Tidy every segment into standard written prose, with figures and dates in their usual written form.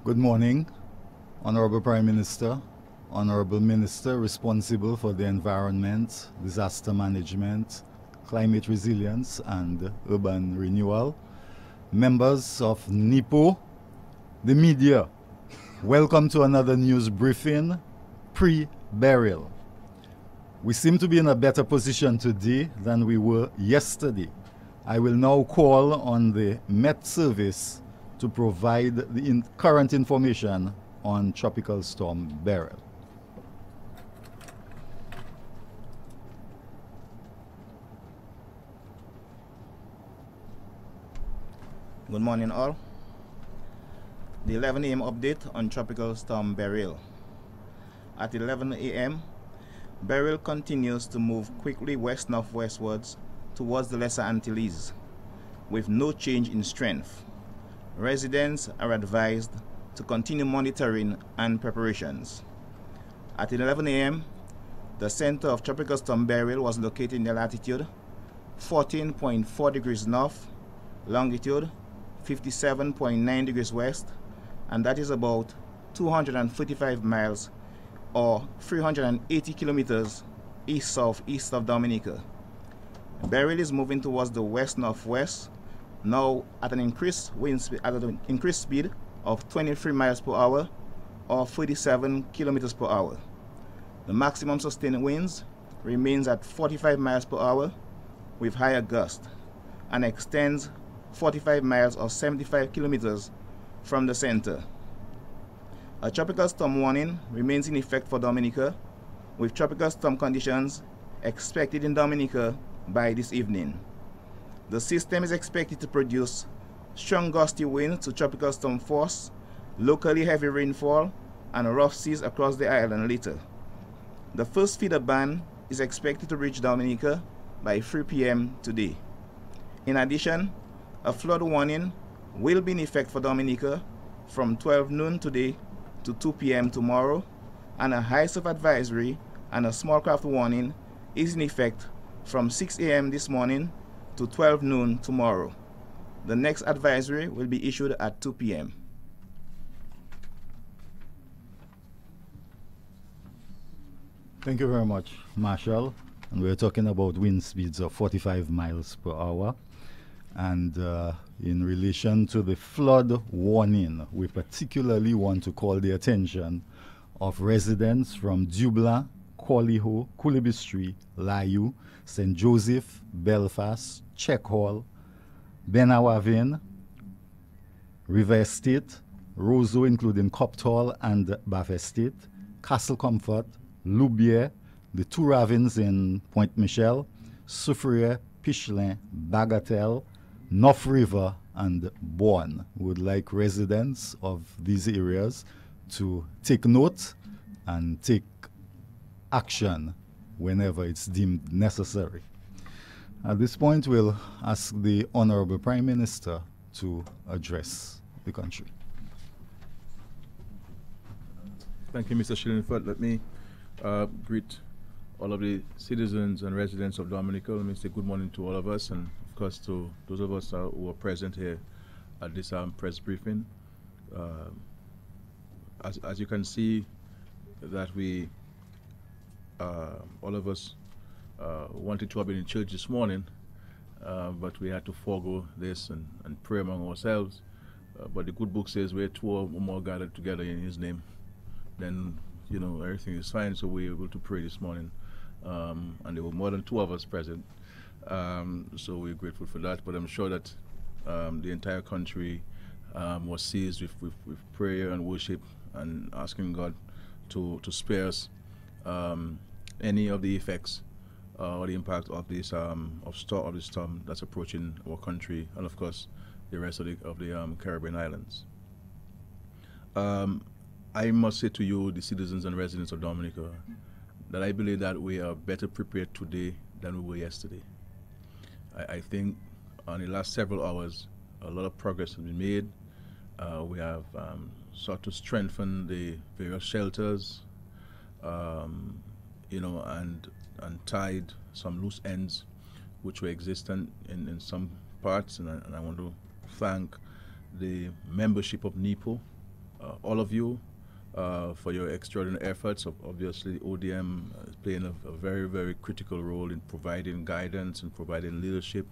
Good morning, Honorable Prime Minister, Honorable Minister responsible for the environment, disaster management, climate resilience, and urban renewal, members of NIPO, the media. Welcome to another news briefing pre-Beryl. We seem to be in a better position today than we were yesterday. I will now call on the Met Service to provide the current information on Tropical Storm Beryl. Good morning all. The 11 a.m. update on Tropical Storm Beryl. At 11 a.m., Beryl continues to move quickly west-northwestwards towards the Lesser Antilles, with no change in strength. Residents are advised to continue monitoring and preparations. At 11 a.m., the center of Tropical Storm Beryl was located in the latitude 14.4 degrees north, longitude 57.9 degrees west, and that is about 245 miles or 380 kilometers east-southeast of Dominica. Beryl is moving towards the west-northwest, now at an increased speed of 23 miles per hour or 37 kilometers per hour. The maximum sustained winds remains at 45 miles per hour with higher gusts and extends 45 miles or 75 kilometers from the center. A tropical storm warning remains in effect for Dominica, with tropical storm conditions expected in Dominica by this evening. The system is expected to produce strong gusty winds to tropical storm force, locally heavy rainfall, and rough seas across the island later. The first feeder band is expected to reach Dominica by 3 p.m. today. In addition, a flood warning will be in effect for Dominica from 12 noon today to 2 p.m. tomorrow, and a high surf advisory and a small craft warning is in effect from 6 a.m. this morning to 12 noon tomorrow. The next advisory will be issued at 2 p.m. Thank you very much, Marshal. And we're talking about wind speeds of 45 miles per hour. And in relation to the flood warning, we particularly want to call the attention of residents from Dublin, Collyho, Coolibistry, Layu, St. Joseph, Belfast, Check Hall, Benawavin, River Estate, Roseau, including Copthall and Bath Estate, Castle Comfort, Loubier, the two ravines in Point Michel, Soufriere, Pichelin, Bagatelle, North River, and Bourne. Would like residents of these areas to take note and take action whenever it's deemed necessary. At this point, we'll ask the Honorable Prime Minister to address the country. Thank you, Mr. Shillingford. Let me greet all of the citizens and residents of Dominica. Let me say good morning to all of us, and of course to those of us who are present here at this press briefing. As you can see, that we all of us wanted to have been in church this morning, but we had to forego this and pray among ourselves. But the good book says where two or more gathered together in his name, then everything is fine. So we were able to pray this morning, and there were more than two of us present. So we're grateful for that. But I'm sure that the entire country was seized with prayer and worship and asking God to spare us any of the effects or the impact of this of the storm that's approaching our country, and of course the rest of the Caribbean islands. I must say to you, the citizens and residents of Dominica, that I believe that we are better prepared today than we were yesterday. I think on the last several hours, a lot of progress has been made. We have sought to strengthen the various shelters, and tied some loose ends which were existent in some parts, and I want to thank the membership of NIPO all of you for your extraordinary efforts. Obviously, ODM is playing a very, very critical role in providing guidance and providing leadership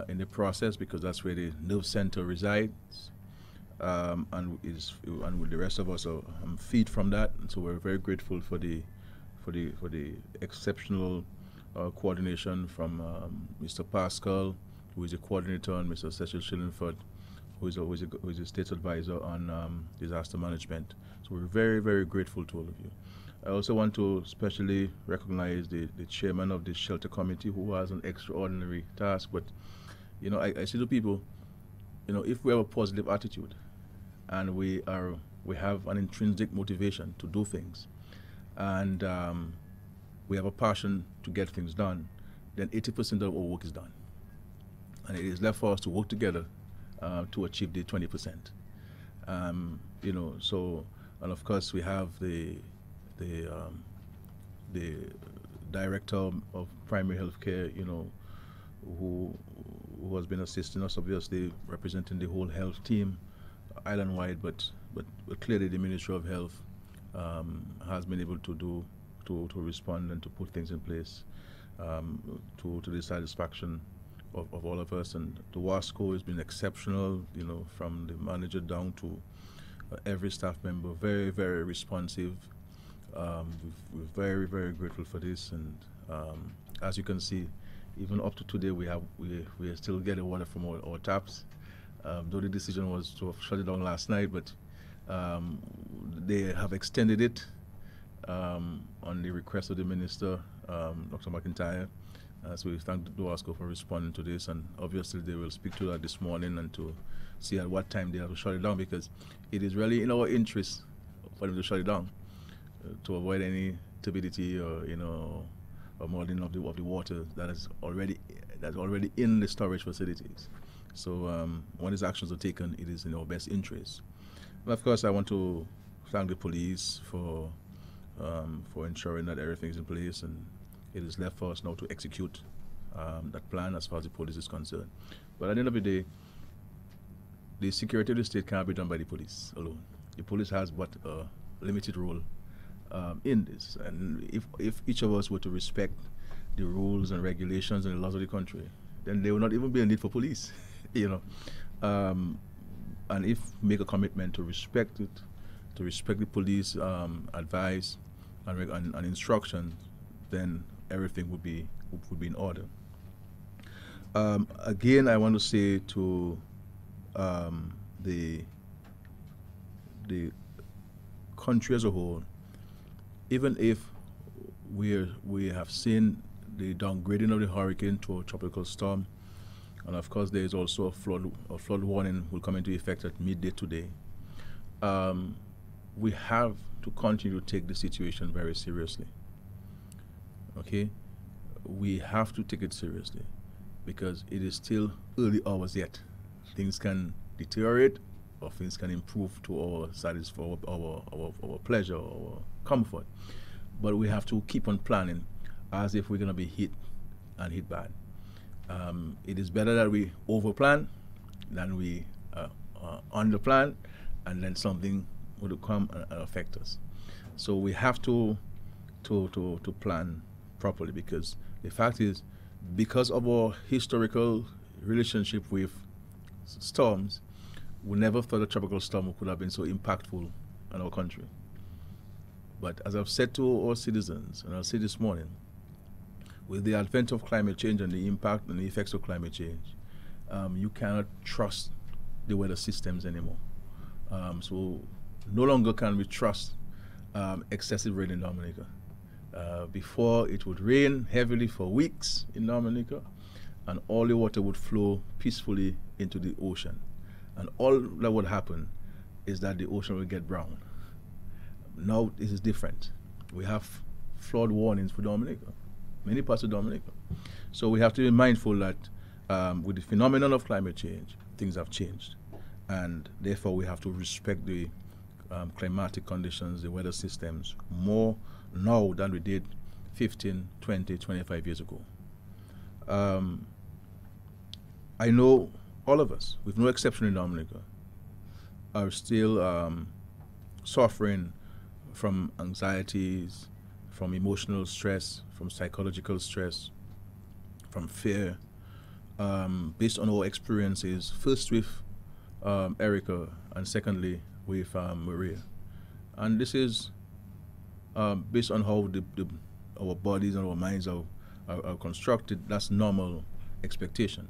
in the process, because that's where the nerve center resides, and with the rest of us feed from that. And so we're very grateful for the exceptional coordination from Mr. Pascal, who is a coordinator, and Mr. Cecil Shillingford, who is a state advisor on disaster management. So we're very, very grateful to all of you. I also want to especially recognize the chairman of the shelter committee, who has an extraordinary task. But, you know, I say to people, you know, if we have a positive attitude and we have an intrinsic motivation to do things, and we have a passion to get things done, then 80% of our work is done. And it is left for us to work together to achieve the 20%. You know, so, and of course we have the director of primary health care, you know, who has been assisting us, obviously representing the whole health team island-wide, but clearly the Ministry of Health has been able to respond and to put things in place to the satisfaction of all of us. And the WASCO has been exceptional, you know, from the manager down to every staff member, very, very responsive. We're very, very grateful for this, and as you can see, even up to today, we are still getting water from our taps. Though the decision was to shut it down last night, but they have extended it on the request of the Minister, Dr. McIntyre. So we thank DOASCO for responding to this, and obviously they will speak to that this morning and to see at what time they have to shut it down, because it is really in our interest for them to shut it down to avoid any turbidity or, you know, or molding of the water that is already in the storage facilities. So when these actions are taken, it is in our best interest. And of course, I want to thank the police for ensuring that everything is in place, and it is left for us now to execute that plan as far as the police is concerned. But at the end of the day, the security of the state cannot be done by the police alone. The police has but a limited role in this, and if each of us were to respect the rules and regulations and the laws of the country, then there will not even be a need for police, you know. And if make a commitment to respect it, to respect the police advice and instructions, then everything would be in order. Again, I want to say to the country as a whole, even if we have seen the downgrading of the hurricane to a tropical storm, and of course there is also a flood warning will come into effect at midday today, we have to continue to take the situation very seriously. Okay, we have to take it seriously, because it is still early hours yet. Things can deteriorate or things can improve to our satisfaction, our pleasure, our comfort. But we have to keep on planning as if we're going to be hit and hit bad. It is better that we overplan than we underplan, and then something would come and affect us. So we have to plan properly, because the fact is, because of our historical relationship with storms, we never thought a tropical storm could have been so impactful on our country. But as I've said to our citizens, and I'll say this morning, with the advent of climate change and the impact and the effects of climate change, you cannot trust the weather systems anymore. So no longer can we trust excessive rain in Dominica. Before, it would rain heavily for weeks in Dominica, and all the water would flow peacefully into the ocean. And all that would happen is that the ocean would get brown. Now this is different. We have flood warnings for Dominica, many parts of Dominica. So we have to be mindful that with the phenomenon of climate change, things have changed. And therefore we have to respect the climatic conditions, the weather systems, more now than we did 15, 20, 25 years ago. I know all of us, with no exception in Dominica, are still suffering from anxieties, from emotional stress, from psychological stress, from fear, based on our experiences, first with Erica and secondly with Maria. And this is based on how our bodies and our minds are constructed. That's normal expectation.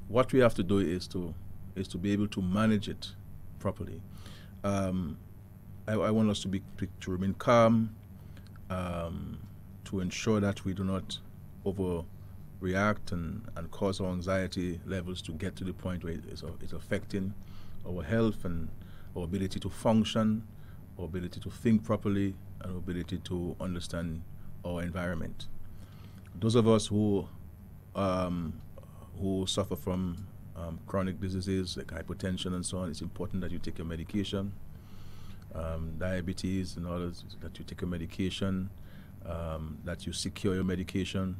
What we have to do is to be able to manage it properly. I want us to remain calm, to ensure that we do not overreact and cause our anxiety levels to get to the point where it's affecting our health and our ability to function, our ability to think properly, and our ability to understand our environment. Those of us who suffer from chronic diseases like hypertension and so on, it's important that you take your medication. Diabetes and others, that you take your medication, that you secure your medication.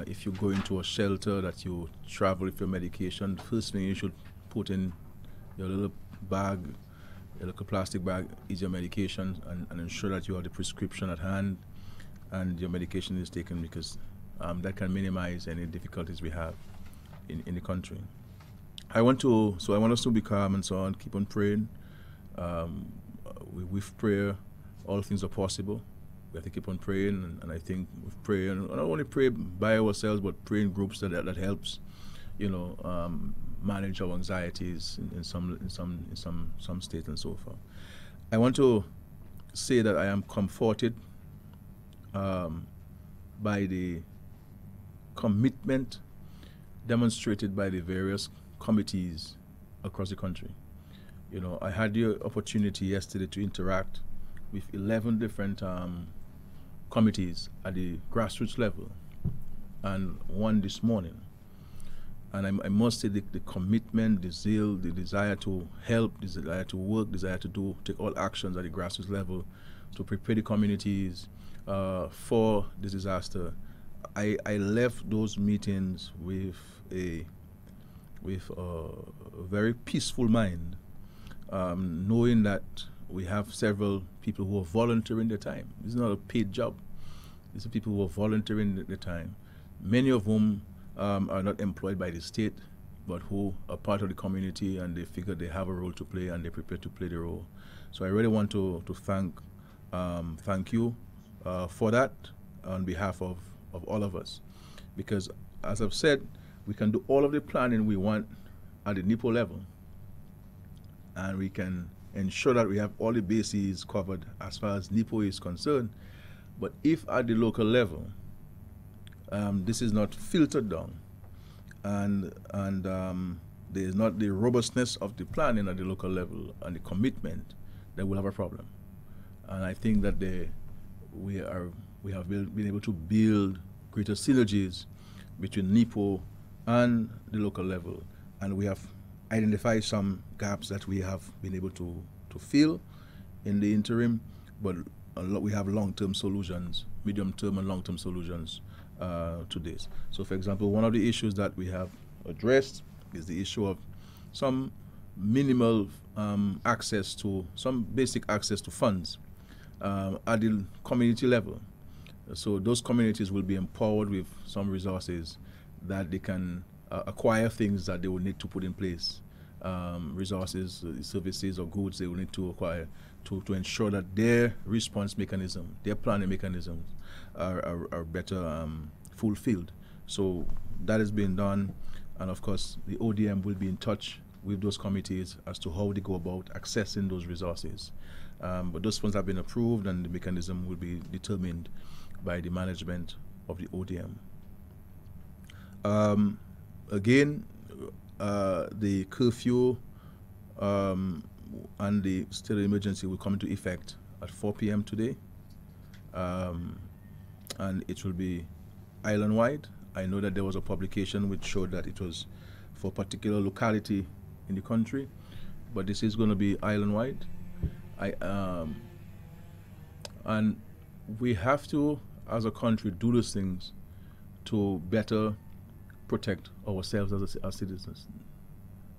If you go into a shelter, that you travel with your medication. The first thing you should put in your little bag, your little plastic bag, is your medication, and ensure that you have the prescription at hand and your medication is taken, because that can minimize any difficulties we have in the country. I want us to be calm and so on, keep on praying. With prayer, all things are possible. We have to keep on praying, and I think with prayer, and not only pray by ourselves, but pray in groups that helps, manage our anxieties in some state and so forth. I want to say that I am comforted by the commitment demonstrated by the various committees across the country. I had the opportunity yesterday to interact with 11 different committees at the grassroots level, and one this morning. And I must say the commitment, the zeal, the desire to help, the desire to work, desire to take all actions at the grassroots level to prepare the communities for this disaster. I left those meetings with a very peaceful mind, knowing that we have several people who are volunteering their time. This is not a paid job. These are people who are volunteering their time, many of whom are not employed by the state, but who are part of the community, and they figure they have a role to play and they're prepared to play the role. So I really want to thank you for that on behalf of all of us, because as I've said, we can do all of the planning we want at the NIPO level, and we can ensure that we have all the bases covered as far as NIPO is concerned. But if at the local level, this is not filtered down, and there is not the robustness of the planning at the local level and the commitment, then we'll have a problem. And I think that we have been able to build greater synergies between NIPO and the local level, and we have identified some gaps that we have been able to fill in the interim, but we have long-term solutions, medium-term and long-term solutions to this. So, for example, one of the issues that we have addressed is the issue of some minimal access to, some basic access to funds at the community level. So those communities will be empowered with some resources that they can acquire things that they will need to put in place, resources, services or goods they will need to acquire to ensure that their response mechanism, their planning mechanisms are better fulfilled. So that is being done, and of course the ODM will be in touch with those committees as to how they go about accessing those resources. But those funds have been approved, and the mechanism will be determined by the management of the ODM. Again, the curfew and the state of emergency will come into effect at 4 p.m. today, and it will be island-wide. I know that there was a publication which showed that it was for a particular locality in the country, but this is going to be island-wide. And we have to, as a country, do those things to better protect ourselves as citizens.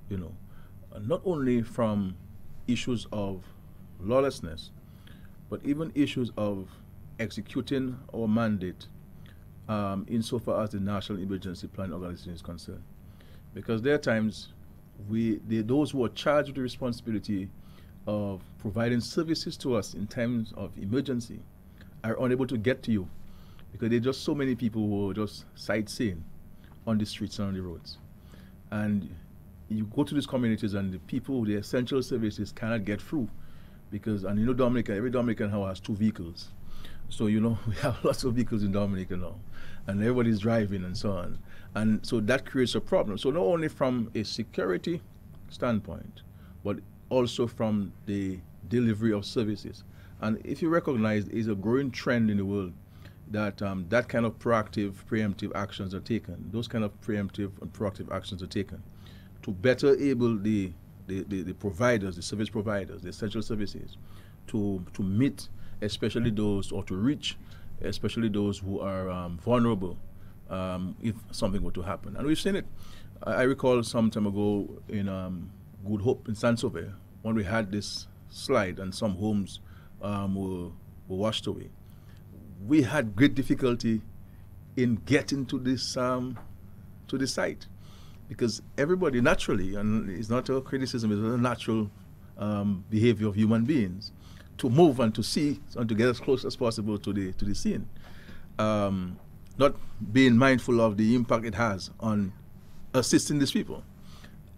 Not only from issues of lawlessness, but even issues of executing our mandate insofar as the National Emergency Plan Organization is concerned. Because there are times those who are charged with the responsibility of providing services to us in times of emergency are unable to get to you because there are just so many people who are just sightseeing on the streets and on the roads. And you go to these communities and the people, the essential services cannot get through because, and you know, Dominica, every Dominican has 2 vehicles. So, you know, we have lots of vehicles in Dominica now and everybody's driving and so on. And so that creates a problem. So not only from a security standpoint, but also from the delivery of services. And if you recognize, is a growing trend in the world that that kind of proactive, preemptive actions are taken. Those kind of preemptive and proactive actions are taken to better able the providers, the service providers, the essential services, to meet especially those, or to reach especially those who are vulnerable if something were to happen. And we've seen it. I recall some time ago in Good Hope in Saint-Sauveur, when we had this slide and some homes were washed away. We had great difficulty in getting to this site because everybody naturally, and it's not a criticism, it's a natural behavior of human beings, to move and to see and to get as close as possible to the scene, not being mindful of the impact it has on assisting these people.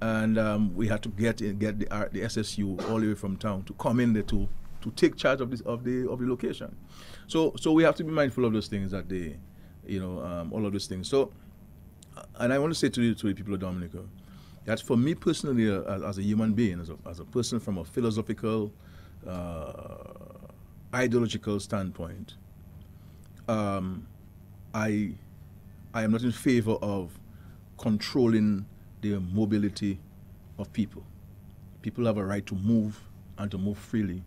And we had to get the SSU all the way from town to come in there to take charge of the location. So we have to be mindful of those things that all of those things. So, and I want to say to the people of Dominica that for me personally, as a human being, as a person from a philosophical, ideological standpoint, I am not in favor of controlling the mobility of people. People have a right to move and to move freely,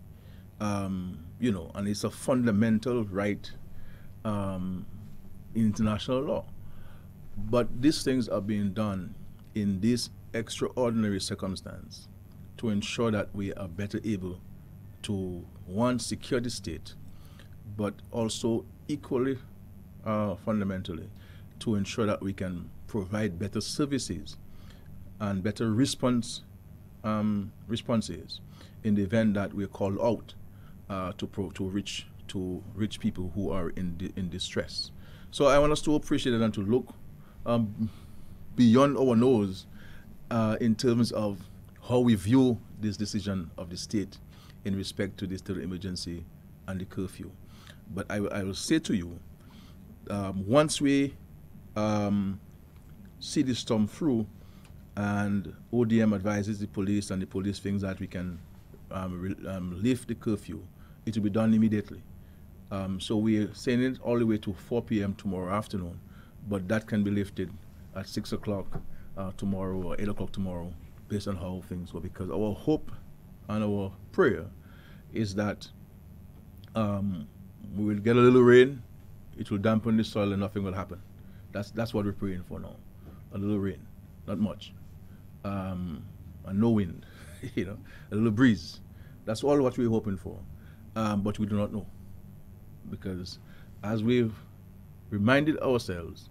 and it's a fundamental right in international law. But these things are being done in this extraordinary circumstance to ensure that we are better able to, one, secure the state, but also equally fundamentally to ensure that we can provide better services and better responses in the event that we're called out to reach people who are in distress. So I want us to appreciate it and to look beyond our nose in terms of how we view this decision of the state in respect to the state of emergency and the curfew. But I will say to you, once we see this storm through, and ODM advises the police and the police thinks that we can lift the curfew, it will be done immediately. So we're saying it all the way to 4 p.m. tomorrow afternoon, but that can be lifted at 6 o'clock tomorrow or 8 o'clock tomorrow based on how things go, because our hope and our prayer is that we will get a little rain, it will dampen the soil and nothing will happen. That's what we're praying for now. A little rain, not much. And no wind, a little breeze. That's all what we're hoping for. But we do not know. Because as we've reminded ourselves,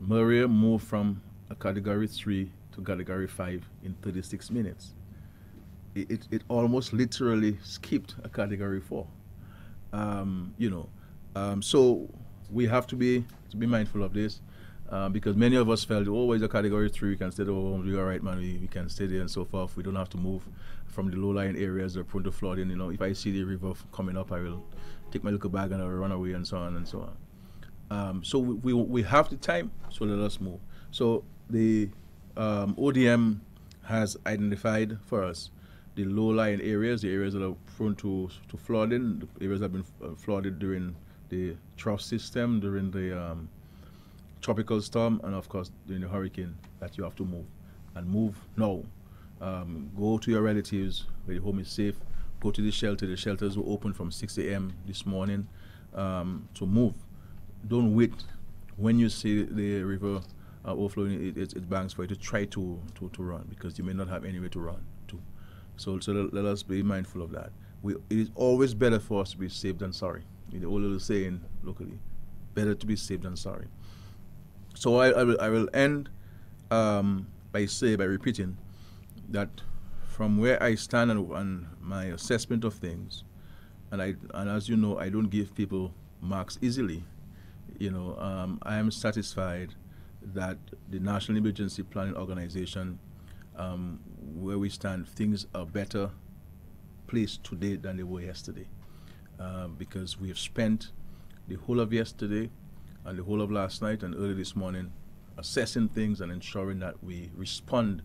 Maria moved from a category 3 to category 5 in 36 minutes. It almost literally skipped a category 4. So we have to be mindful of this. Because many of us felt, oh, it's a category 3, we can stay there, oh, we're all right, man, we can stay there and so forth. We don't have to move from the low-lying areas that are prone to flooding. If I see the river coming up, I will take my little bag and I will run away and so on and so on. So we have the time, so let us move. So the ODM has identified for us the low-lying areas, the areas that are prone to flooding, the areas that have been flooded during the trough system, during the tropical storm, and of course during the hurricane, that you have to move, and move now. Go to your relatives where the home is safe. Go to the shelter. The shelters were open from 6 a.m. this morning to move. Don't wait when you see the river overflowing its banks for you to try to run, because you may not have anywhere to run to. So let us be mindful of that. It is always better for us to be safe than sorry. The old little saying locally, better to be safe than sorry. So I will end by repeating that from where I stand and my assessment of things, and as you know, I don't give people marks easily. I am satisfied that the National Emergency Planning Organization, where we stand, things are better placed today than they were yesterday, because we have spent the whole of yesterday and the whole of last night and early this morning assessing things and ensuring that we respond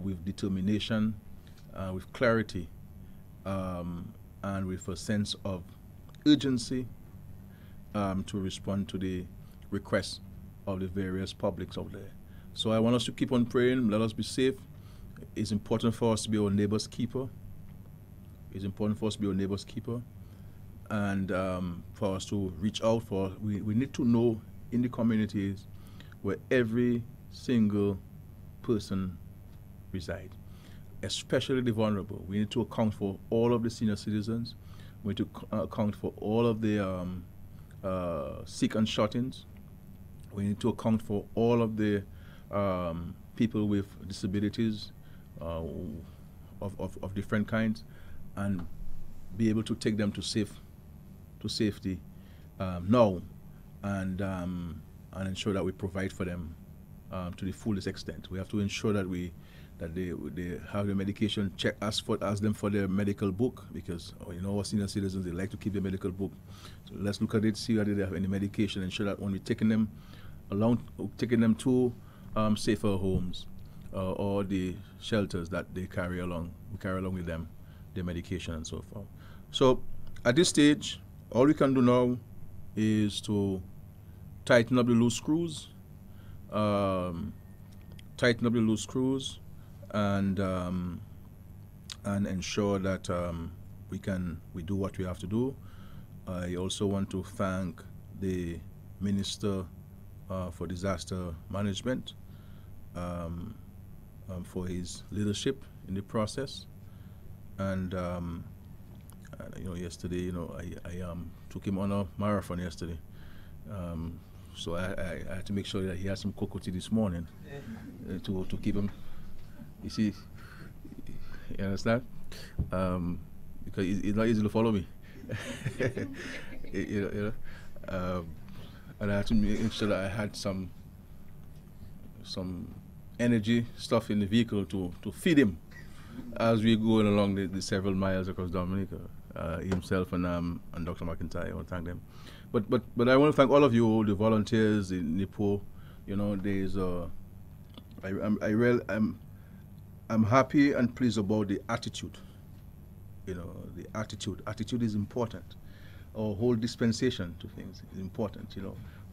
with determination, with clarity, and with a sense of urgency to respond to the requests of the various publics out there. So I want us to keep on praying. Let us be safe. It's important for us to be our neighbor's keeper. It's important for us to be our neighbor's keeper, and for us to reach out we need to know in the communities where every single person resides, especially the vulnerable. We need to account for all of the senior citizens. We need to account for all of the sick and shut-ins. We need to account for all of the people with disabilities of different kinds, and be able to take them to safety now, and ensure that we provide for them to the fullest extent. We have to ensure that they have the medication. Ask them for their medical book, because our senior citizens, they like to keep their medical book. So let's look at it, see whether they have any medication, ensure that when we're taking them to safer homes or the shelters, that we carry along with them their medication and so forth. So at this stage, all we can do now is to tighten up the loose screws, and ensure that we do what we have to do. I also want to thank the Minister for Disaster Management for his leadership in the process. And yesterday, I took him on a marathon yesterday. So I had to make sure that he had some cocoa tea this morning to keep him. You see, you understand? Because it's not easy to follow me. And I had to make sure that I had some energy stuff in the vehicle to feed him as we're going along the several miles across Dominica. Himself and Dr. McIntyre, I want to thank them. But I want to thank all of you, the volunteers in Nipo. There's I'm happy and pleased about the attitude. The attitude is important. Our whole dispensation to things is important.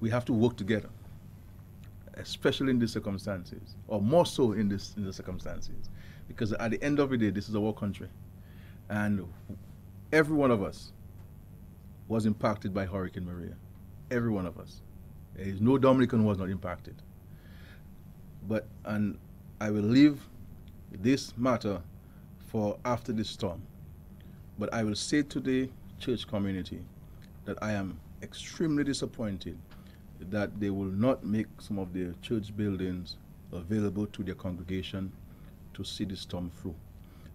We have to work together, especially in these circumstances, or more so in the circumstances, because at the end of the day, this is our country, and every one of us was impacted by Hurricane Maria. Every one of us. There is no Dominican who was not impacted. And I will leave this matter for after this storm. But I will say to the church community that I am extremely disappointed that they will not make some of their church buildings available to their congregation to see the storm through.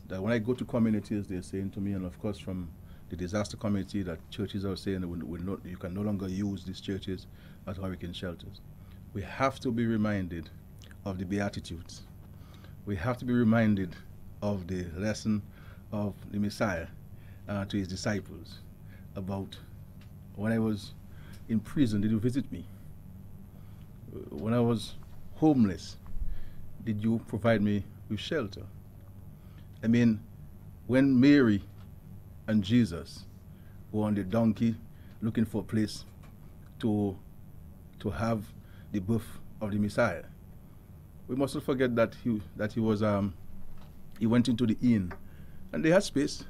That when I go to communities, they're saying to me, and of course from the disaster committee, that churches are saying that you can no longer use these churches as hurricane shelters. We have to be reminded of the Beatitudes. We have to be reminded of the lesson of the Messiah to his disciples about, when I was in prison, did you visit me? When I was homeless, did you provide me with shelter? I mean, when Mary and Jesus were on the donkey looking for a place to have the birth of the Messiah, we mustn't forget that he went into the inn, and they had space,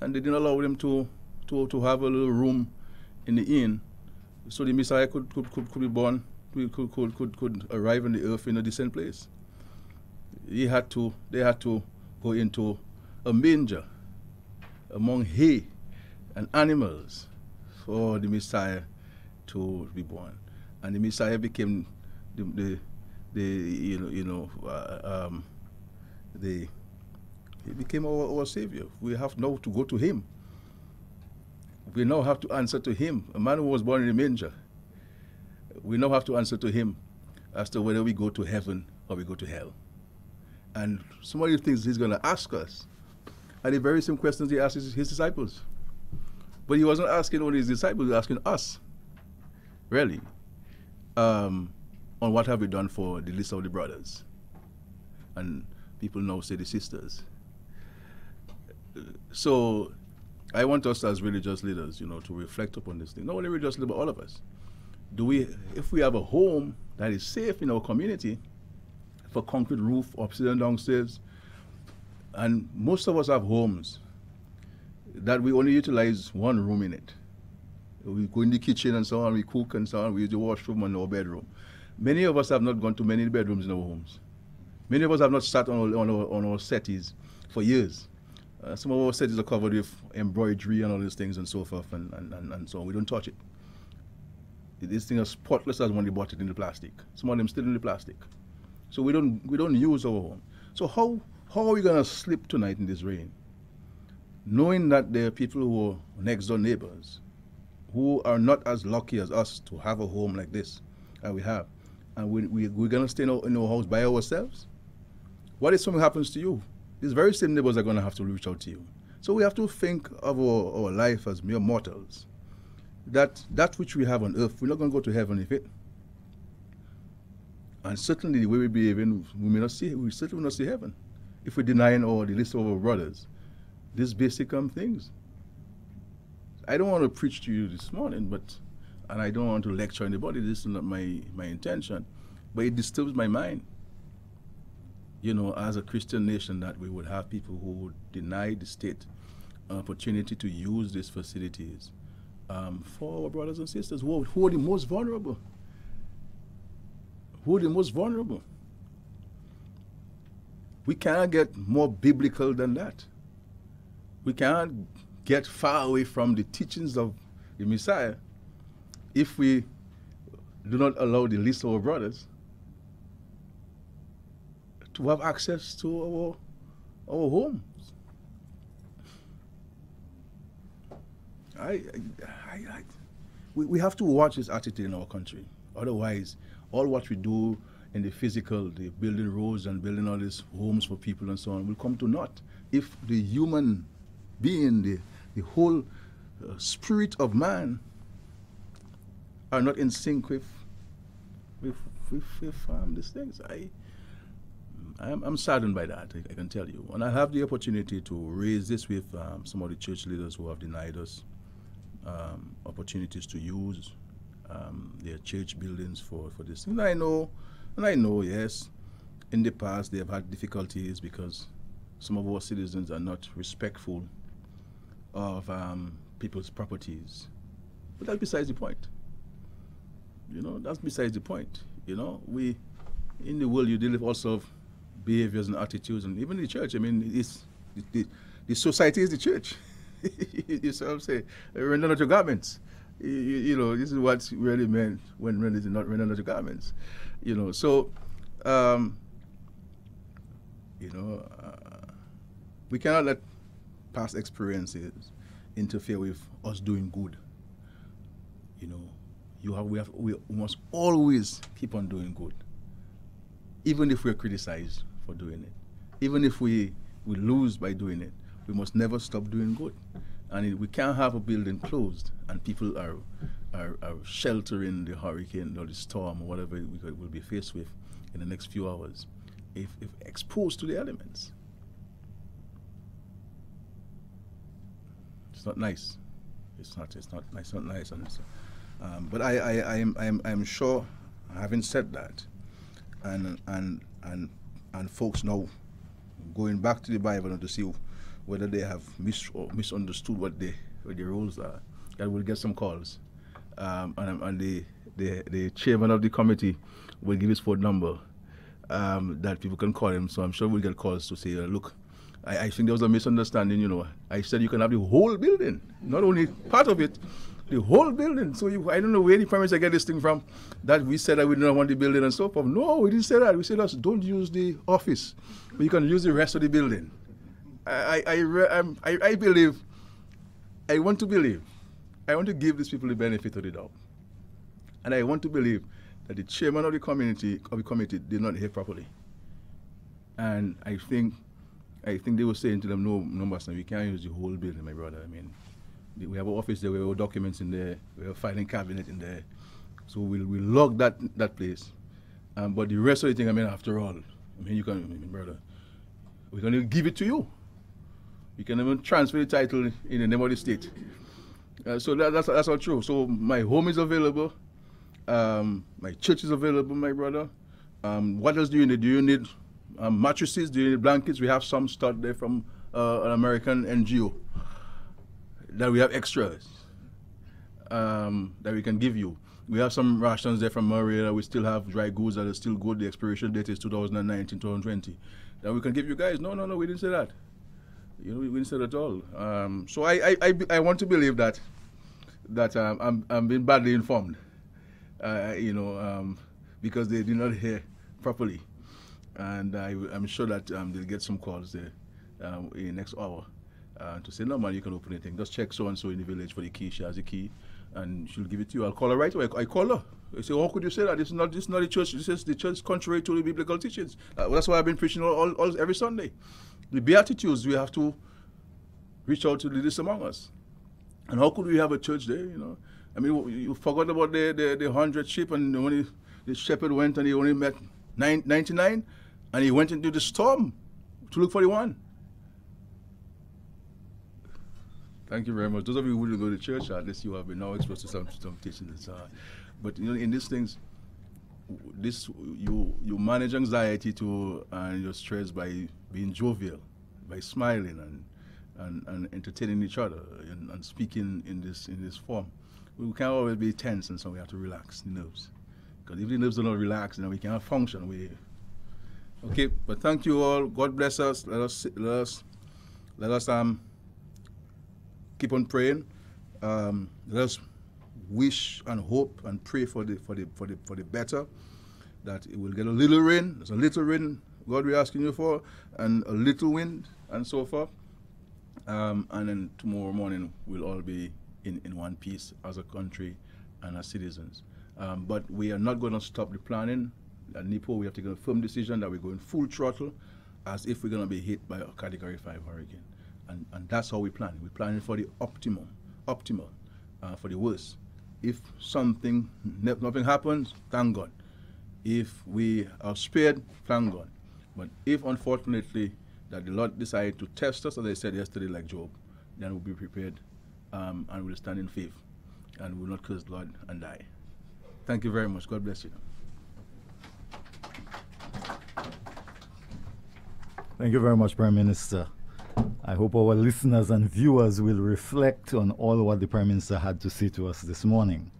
and they didn't allow them to have a little room in the inn, so the Messiah could be born, could arrive on the earth in a decent place. They had to go into a manger among hay and animals for the Messiah to be born. And the Messiah became he became our Savior. We have now to go to him. We now have to answer to him, a man who was born in a manger. We now have to answer to him as to whether we go to heaven or we go to hell. And some of the things he's going to ask us are the very same questions he asked his disciples. But he wasn't asking only his disciples, he was asking us, really, on what have we done for the least of the brothers. And people now say the sisters. So I want us as religious leaders, to reflect upon this thing. Not only religious leaders, but all of us. If we have a home that is safe in our community, for concrete roof, upstairs and downstairs, and most of us have homes that we only utilize one room in it. We go in the kitchen and so on, we cook and so on, we use the washroom and our bedroom. Many of us have not gone to many bedrooms in our homes. Many of us have not sat on our settees for years. Some of our settees are covered with embroidery and all these things and so forth, and so on. We don't touch it. This thing is spotless as when you bought it in the plastic. Some of them still in the plastic. So we don't use our home. So how are we gonna sleep tonight in this rain, knowing that there are people who are next door neighbors, who are not as lucky as us to have a home like this that we have, and we're gonna stay in our house by ourselves? What if something happens to you? These very same neighbors are gonna have to reach out to you. So we have to think of our life as mere mortals. That which we have on earth, we're not gonna go to heaven with it. And certainly the way we behave, we certainly will not see heaven if we deny the least of our brothers these basic things. I don't want to preach to you this morning, and I don't want to lecture anybody. This is not my intention, but it disturbs my mind. As a Christian nation, that we would have people who would deny the state an opportunity to use these facilities for our brothers and sisters who are the most vulnerable. Who are the most vulnerable? We cannot get more biblical than that. We cannot get far away from the teachings of the Messiah if we do not allow the least of our brothers to have access to our homes. We have to watch this attitude in our country. Otherwise, all what we do in the physical, the building roads and building all these homes for people and so on, will come to naught if the human being, the whole spirit of man, are not in sync with these things. I'm saddened by that, I can tell you. And I have the opportunity to raise this with some of the church leaders who have denied us opportunities to use their church buildings for this. And I know, yes, in the past they have had difficulties because some of our citizens are not respectful of people's properties. But that's besides the point. That's besides the point. We, in the world, you deal with all sorts of behaviors and attitudes, and even the church. I mean, the society is the church. You sort of say, render not your garments. This is what's really meant when render is not render not your garments. So, we cannot let past experiences interfere with us doing good. We must always keep on doing good, even if we're criticized for doing it. Even if we lose by doing it, we must never stop doing good. And we can't have a building closed and people are sheltering the hurricane or the storm or whatever we will be faced with in the next few hours if exposed to the elements. It's not nice. It's not nice. But I'm sure, having said that, and folks now going back to the Bible and to see whether they have misunderstood what the rules are, that will get some calls. And the chairman of the committee will give his phone number that people can call him. So I'm sure we'll get calls to say, look, I think there was a misunderstanding, I said you can have the whole building, not only part of it, the whole building. So I don't know where the Prime Minister get this thing from, that we said that we don't want the building and so forth. No, we didn't say that. We said, don't use the office, but you can use the rest of the building. I believe, I want to give these people the benefit of the doubt. And I want to believe that the chairman of the committee did not hear properly. And I think they were saying to them, no, Master, we can't use the whole building, my brother. I mean, we have an office there, we have documents in there, we have a filing cabinet in there. So we'll log that place. But the rest of the thing, after all, brother, we're going to give it to you. You can even transfer the title in the name of the state. So that's all true. So my home is available. My church is available, my brother. What else do you need? Do you need mattresses? Do you need blankets? We have some stored there from an American NGO that we have extras that we can give you. We have some rations there from Maria. We still have dry goods that are still good. The expiration date is 2019, 2020. That we can give you guys. No, we didn't say that. We didn't say that at all. So I want to believe that I'm being badly informed. Because they did not hear properly. And I'm sure that they'll get some calls there in the next hour to say, no, man, you can open anything. Just check so-and-so in the village for the key. She has the key, and she'll give it to you. I'll call her right away. I call her. I say, how could you say that? This is not the church. This is the church contrary to the biblical teachings. That's why I've been preaching every Sunday. The Beatitudes, we have to reach out to the least among us. And how could we have a church there, you forgot about the 100 sheep, and only the shepherd went and he only met 99, and he went into the storm to look for the one. Thank you very much. Those of you who wouldn't go to church, at least you have been now exposed to some teachings. But in these things, you manage anxiety and your stress by being jovial, by smiling and entertaining each other and speaking in this form. We can't always be tense, and so we have to relax the nerves. Because if the nerves are not relaxed, then we cannot function. Okay, but thank you all. God bless us. Let us keep on praying. Let us wish and hope and pray for the better. That it will get a little rain. There's a little rain, God, we're asking you for, and a little wind, and so forth. And then tomorrow morning we'll all be in one piece as a country and as citizens. But we are not going to stop the planning. At NIPO, we have taken a firm decision that we're going full throttle as if we're going to be hit by a Category 5 hurricane. And that's how we plan. We're planning for the optimal, for the worst. If nothing happens, thank God. If we are spared, thank God. But if, unfortunately, that the Lord decided to test us, as I said yesterday, like Job, then we'll be prepared and we'll stand in faith and we'll not curse God and die. Thank you very much. God bless you. Thank you very much, Prime Minister. I hope our listeners and viewers will reflect on all what the Prime Minister had to say to us this morning.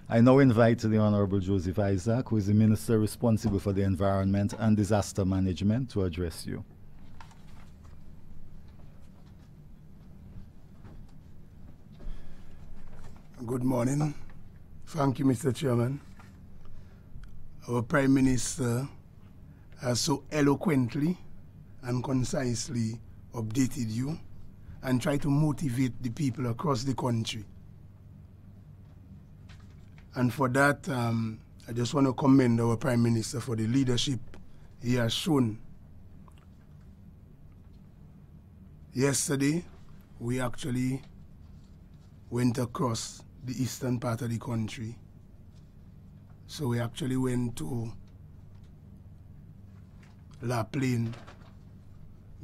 I now invite the Honorable Joseph Isaac, who is the Minister responsible for the Environment and Disaster Management, to address you. Good morning. Thank you, Mr. Chairman. Our Prime Minister has so eloquently and concisely updated you and tried to motivate the people across the country. And for that, I just want to commend our Prime Minister for the leadership he has shown. Yesterday, we actually went across the eastern part of the country. So we actually went to La Plaine,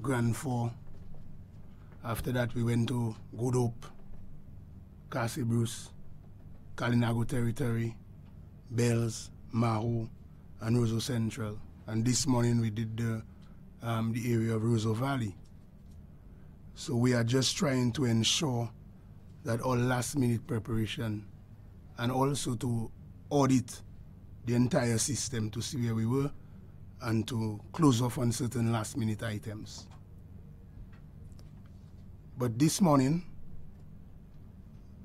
Grand Fort. After that, we went to Good Hope, Castle Bruce, Kalinago Territory, Bells, Maho, and Roseau Central. And this morning we did the area of Roseau Valley. So we are just trying to ensure that all last-minute preparation and also to audit the entire system to see where we were and to close off on certain last-minute items. But this morning,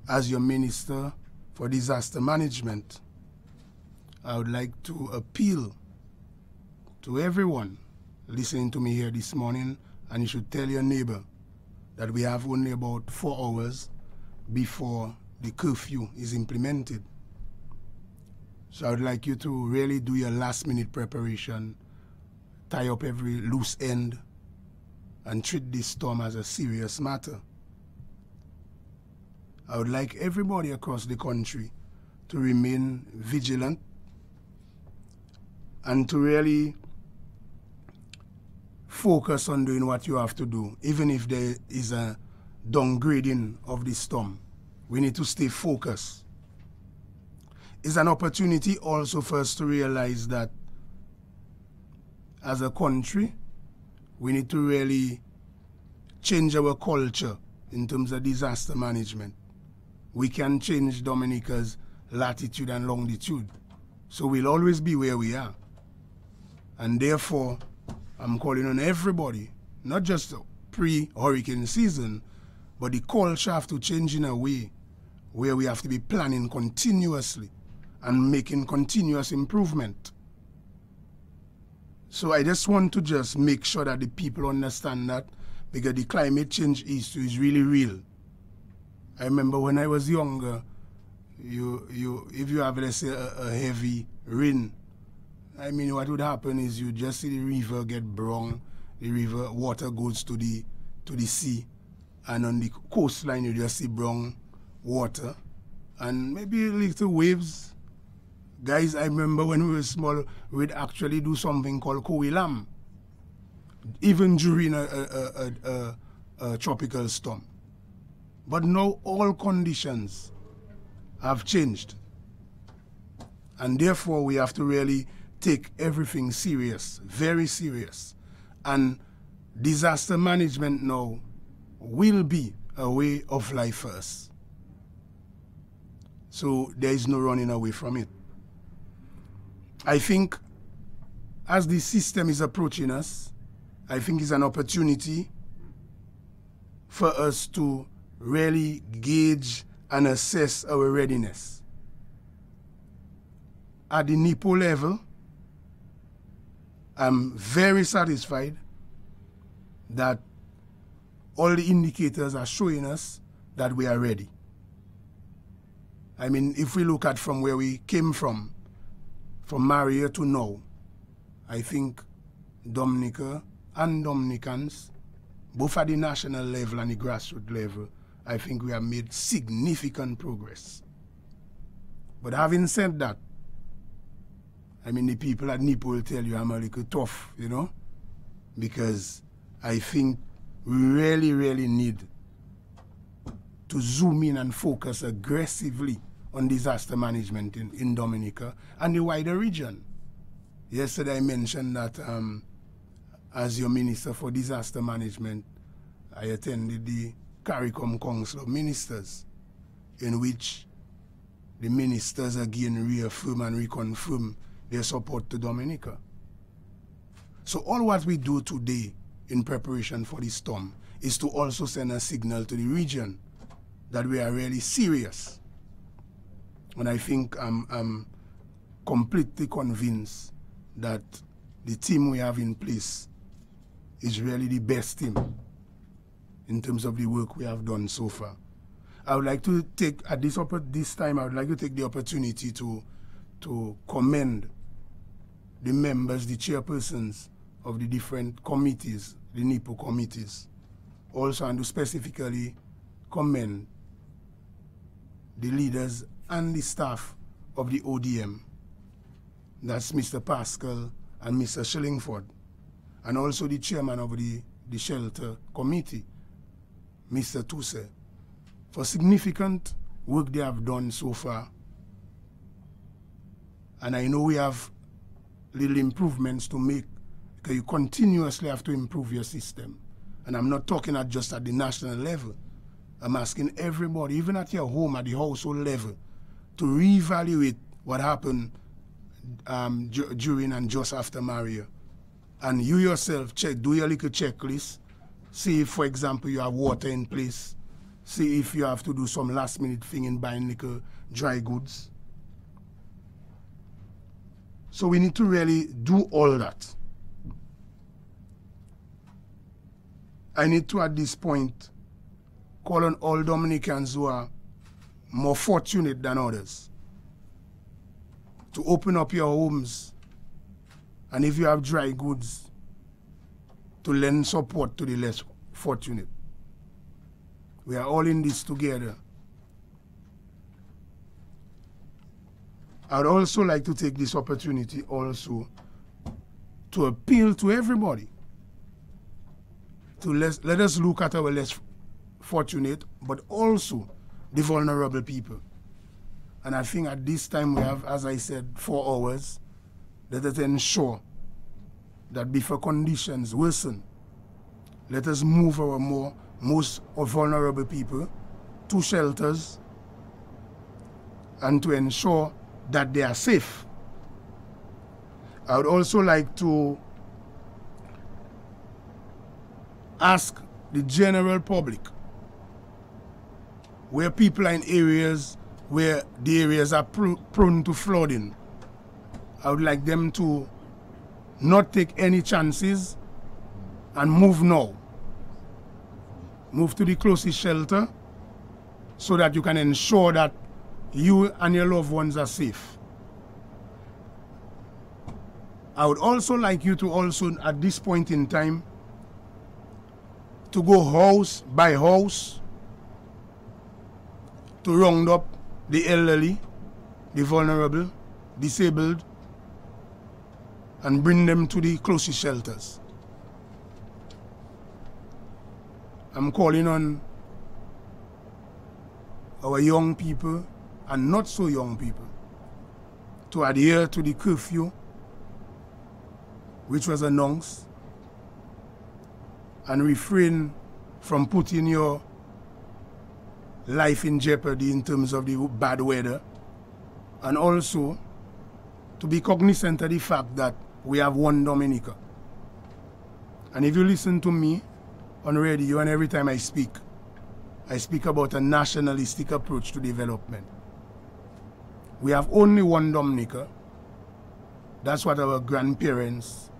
as your Minister for Disaster Management, I would like to appeal to everyone listening to me here this morning, and you should tell your neighbor that we have only about 4 hours before the curfew is implemented. So I would like you to really do your last-minute preparation, tie up every loose end, and treat this storm as a serious matter. I would like everybody across the country to remain vigilant and to really focus on doing what you have to do. Even if there is a downgrading of the storm, we need to stay focused. It's an opportunity also for us to realize that as a country, we need to really change our culture in terms of disaster management. We can change Dominica's latitude and longitude, so we'll always be where we are. And therefore, I'm calling on everybody, not just pre-hurricane season, but the culture have to change in a way where we have to be planning continuously and making continuous improvement. So I just want to just make sure that the people understand that, because the climate change issue is really real. I remember when I was younger, if you have, let's say, a heavy rain, I mean, what would happen is you just see the river get brown, the river water goes to the sea, and on the coastline you just see brown water, and maybe little waves. Guys, I remember when we were small, we'd actually do something called kowilam, even during a tropical storm. But now all conditions have changed. And therefore we have to really take everything serious, very serious. And disaster management now will be a way of life for us. So there is no running away from it. I think as the system is approaching us, I think it's an opportunity for us to really gauge and assess our readiness. At the NIPO level, I'm very satisfied that all the indicators are showing us that we are ready. I mean, if we look at from where we came from Maria to now, I think Dominica and Dominicans, both at the national level and the grassroots level, I think we have made significant progress. But having said that, I mean, the people at NIPO will tell you I'm a little tough, you know, because I think we really, really need to zoom in and focus aggressively on disaster management in Dominica and the wider region. Yesterday I mentioned that as your Minister for Disaster Management, I attended the CARICOM Council of Ministers, in which the ministers again reaffirm and reconfirm their support to Dominica. So all what we do today in preparation for this storm is to also send a signal to the region that we are really serious. And I think I'm completely convinced that the team we have in place is really the best team in terms of the work we have done so far. I would like to take, at this time, I would like to take the opportunity to commend the members, the chairpersons of the different committees, the NIPO committees. Also, and to specifically commend the leaders and the staff of the ODM. That's Mr. Pascal and Mr. Shillingford. And also the chairman of the shelter committee, Mr. Tuse, for significant work they have done so far. And I know we have little improvements to make, because you continuously have to improve your system. And I'm not talking just at the national level. I'm asking everybody, even at your home, at the household level, to reevaluate what happened during and just after Maria. And you yourself do your little checklist, See if, for example, you have water in place. See if you have to do some last minute thing in buying little dry goods. So we need to really do all that. I need to, at this point, call on all Dominicans who are more fortunate than others to open up your homes, and if you have dry goods, to lend support to the less fortunate. We are all in this together. I would also like to take this opportunity also to appeal to everybody to let us look at our less fortunate, but also the vulnerable people. And I think at this time we have, as I said, 4 hours. Let us ensure that before conditions worsen, let us move our most vulnerable people to shelters and to ensure that they are safe. I would also like to ask the general public, where people are in areas where the areas are prone to flooding, I would like them to not take any chances and move now. Move to the closest shelter so that you can ensure that you and your loved ones are safe. I would also like you to also, at this point in time, to go house by house to round up the elderly, the vulnerable, disabled, and bring them to the closest shelters. I'm calling on our young people and not so young people to adhere to the curfew which was announced and refrain from putting your life in jeopardy in terms of the bad weather, and also to be cognizant of the fact that we have one Dominica. And if you listen to me on radio and every time I speak about a nationalistic approach to development. We have only one Dominica. That's what our grandparents,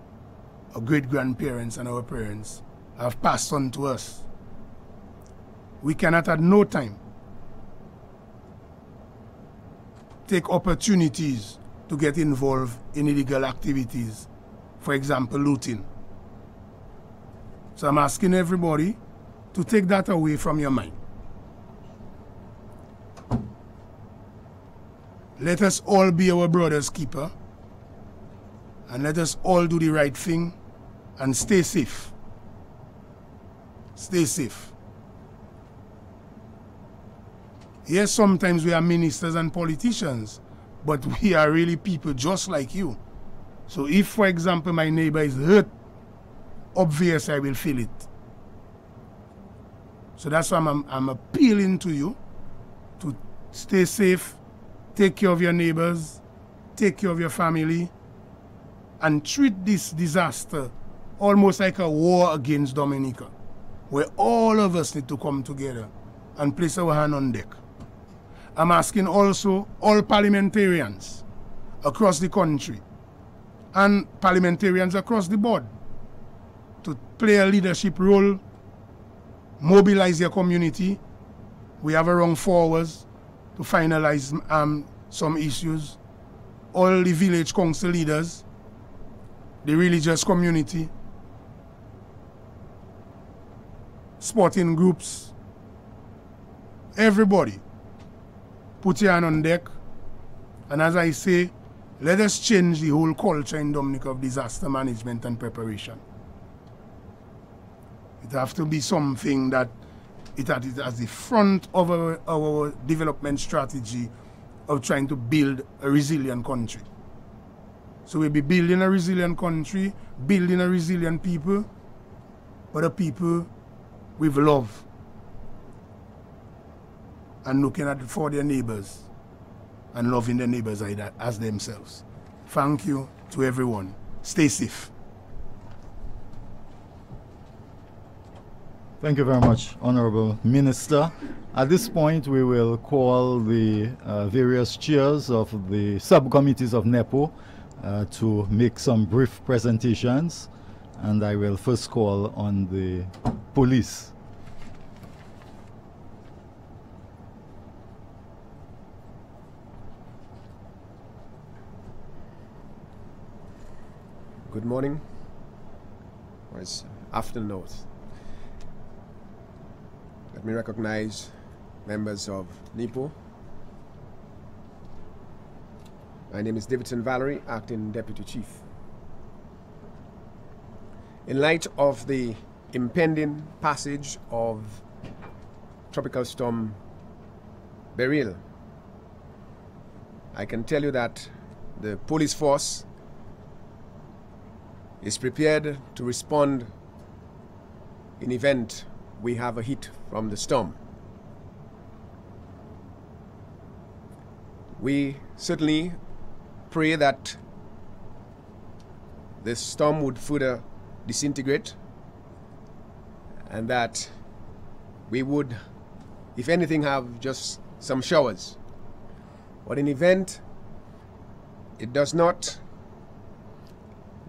our great-grandparents and our parents have passed on to us. We cannot at no time take opportunities to get involved in illegal activities, for example, looting. So I'm asking everybody to take that away from your mind. Let us all be our brother's keeper, and let us all do the right thing and stay safe. Stay safe. Yes, sometimes we are ministers and politicians, but we are really people just like you. So if, for example, my neighbor is hurt, obviously I will feel it. So that's why I'm appealing to you to stay safe, take care of your neighbors, take care of your family, and treat this disaster almost like a war against Dominica, where all of us need to come together and place our hand on deck. I'm asking also all parliamentarians across the country and parliamentarians across the board to play a leadership role, mobilize your community. We have around 4 hours to finalize some issues. All the village council leaders, the religious community, sporting groups, everybody, put your hand on deck. And as I say, let us change the whole culture in Dominica of disaster management and preparation. It has to be something that it at the front of our development strategy of trying to build a resilient country. So we'll be building a resilient country, building a resilient people, but a people with love and looking for their neighbors and loving their neighbors as themselves. Thank you to everyone. Stay safe. Thank you very much, Honorable Minister. At this point, we will call the various chairs of the subcommittees of NEPO to make some brief presentations. And I will first call on the police. Good morning, or it's afternoon. Let me recognize members of NEPO. My name is Davidson Valerie, Acting Deputy Chief. In light of the impending passage of Tropical Storm Beryl, I can tell you that the police force is prepared to respond in event we have a hit from the storm. We certainly pray that the storm would further disintegrate and that we would, if anything, have just some showers. But in event it does not,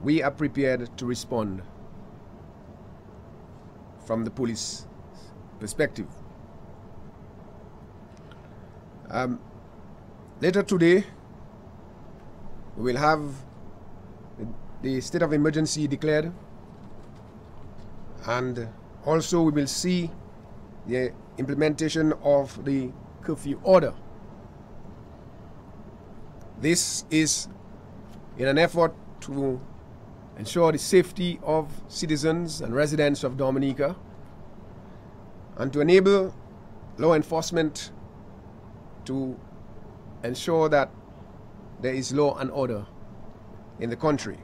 we are prepared to respond from the police perspective. Later today, we will have the state of emergency declared, and also we will see the implementation of the curfew order. This is in an effort to ensure the safety of citizens and residents of Dominica and to enable law enforcement to ensure that there is law and order in the country.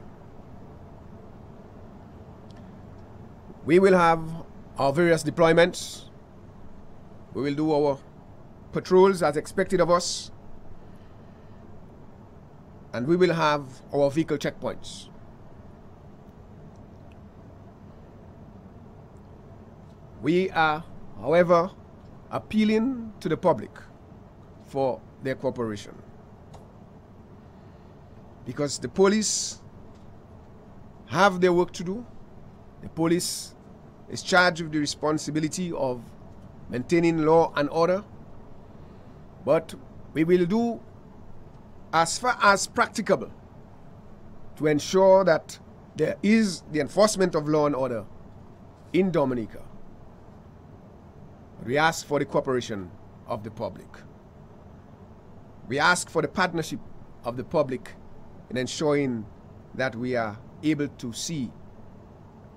We will have our various deployments. We will do our patrols as expected of us, and we will have our vehicle checkpoints. We are, however, appealing to the public for their cooperation, because the police have their work to do. The police is charged with the responsibility of maintaining law and order, but we will do as far as practicable to ensure that there is the enforcement of law and order in Dominica. We ask for the cooperation of the public. We ask for the partnership of the public in ensuring that we are able to see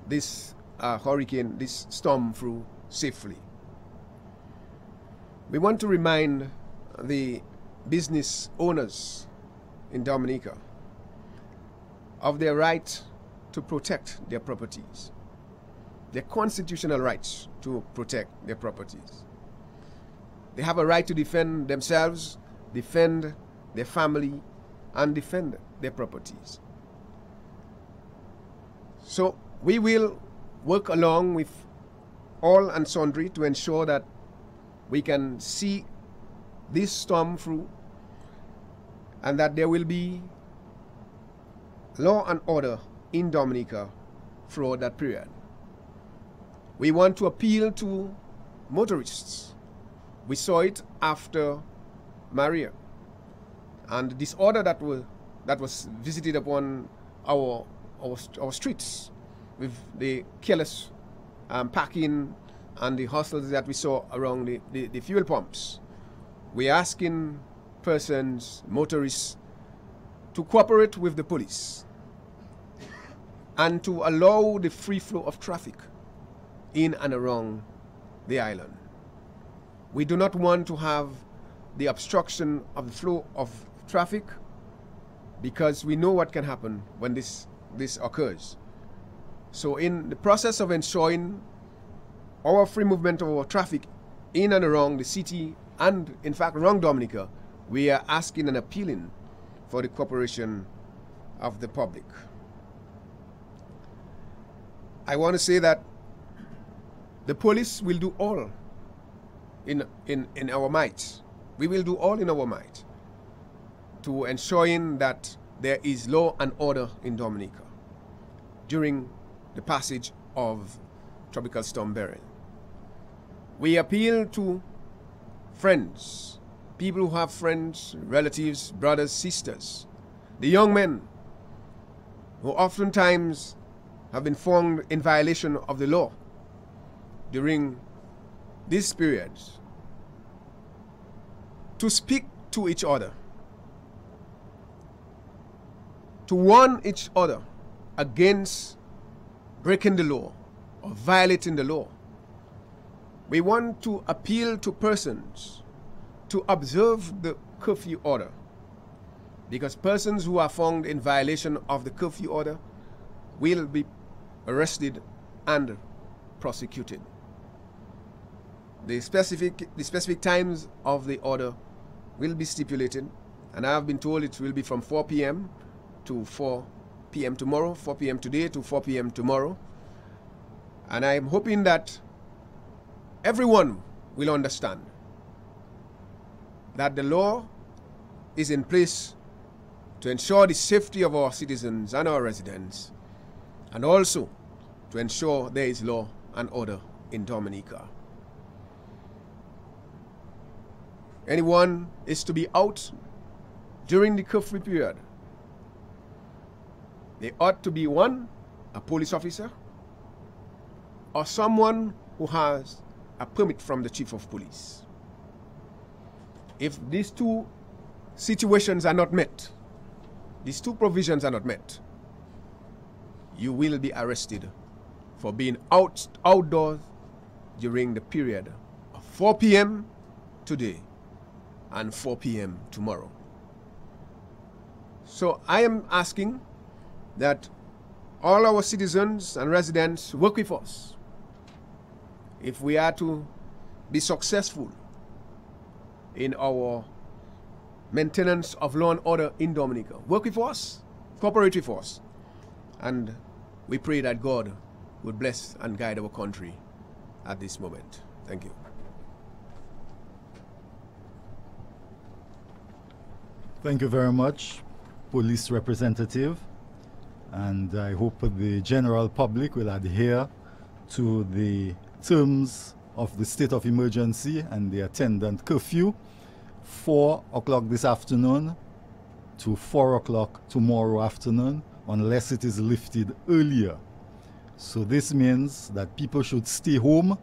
this hurricane, this storm through safely. We want to remind the business owners in Dominica of their right to protect their properties, their constitutional rights to protect their properties. They have a right to defend themselves, defend their family, and defend their properties. So we will work along with all and sundry to ensure that we can see this storm through and that there will be law and order in Dominica throughout that period. We want to appeal to motorists. We saw it after Maria, and the disorder that was visited upon our streets with the careless parking and the hustles that we saw around the fuel pumps. We're asking persons, motorists, to cooperate with the police and to allow the free flow of traffic in and around the island. We do not want to have the obstruction of the flow of traffic, because we know what can happen when this occurs. So in the process of ensuring our free movement of our traffic in and around the city and in fact around Dominica, we are asking and appealing for the cooperation of the public. I want to say that the police will do all in our might. We will do all in our might to ensuring that there is law and order in Dominica during the passage of Tropical Storm Beryl. We appeal to friends, people who have friends, relatives, brothers, sisters, the young men who oftentimes have been found in violation of the law during these periods, to speak to each other, to warn each other against breaking the law or violating the law. We want to appeal to persons to observe the curfew order, because persons who are found in violation of the curfew order will be arrested and prosecuted. The specific times of the order will be stipulated, and I have been told it will be from 4 p.m. to 4 p.m. tomorrow, 4 p.m. today to 4 p.m. tomorrow. And I'm hoping that everyone will understand that the law is in place to ensure the safety of our citizens and our residents, and also to ensure there is law and order in Dominica. Anyone is to be out during the curfew period, they ought to be one, a police officer, or someone who has a permit from the chief of police. If these two situations are not met, these two provisions are not met, you will be arrested for being outdoors during the period of 4 p.m. today and 4 p.m. tomorrow. So I am asking that all our citizens and residents work with us if we are to be successful in our maintenance of law and order in Dominica. Work with us, cooperate with us, and we pray that God would bless and guide our country at this moment. Thank you. Thank you very much, police representative, and I hope the general public will adhere to the terms of the state of emergency and the attendant curfew. 4 o'clock this afternoon to 4 o'clock tomorrow afternoon, unless it is lifted earlier. So this means that people should stay home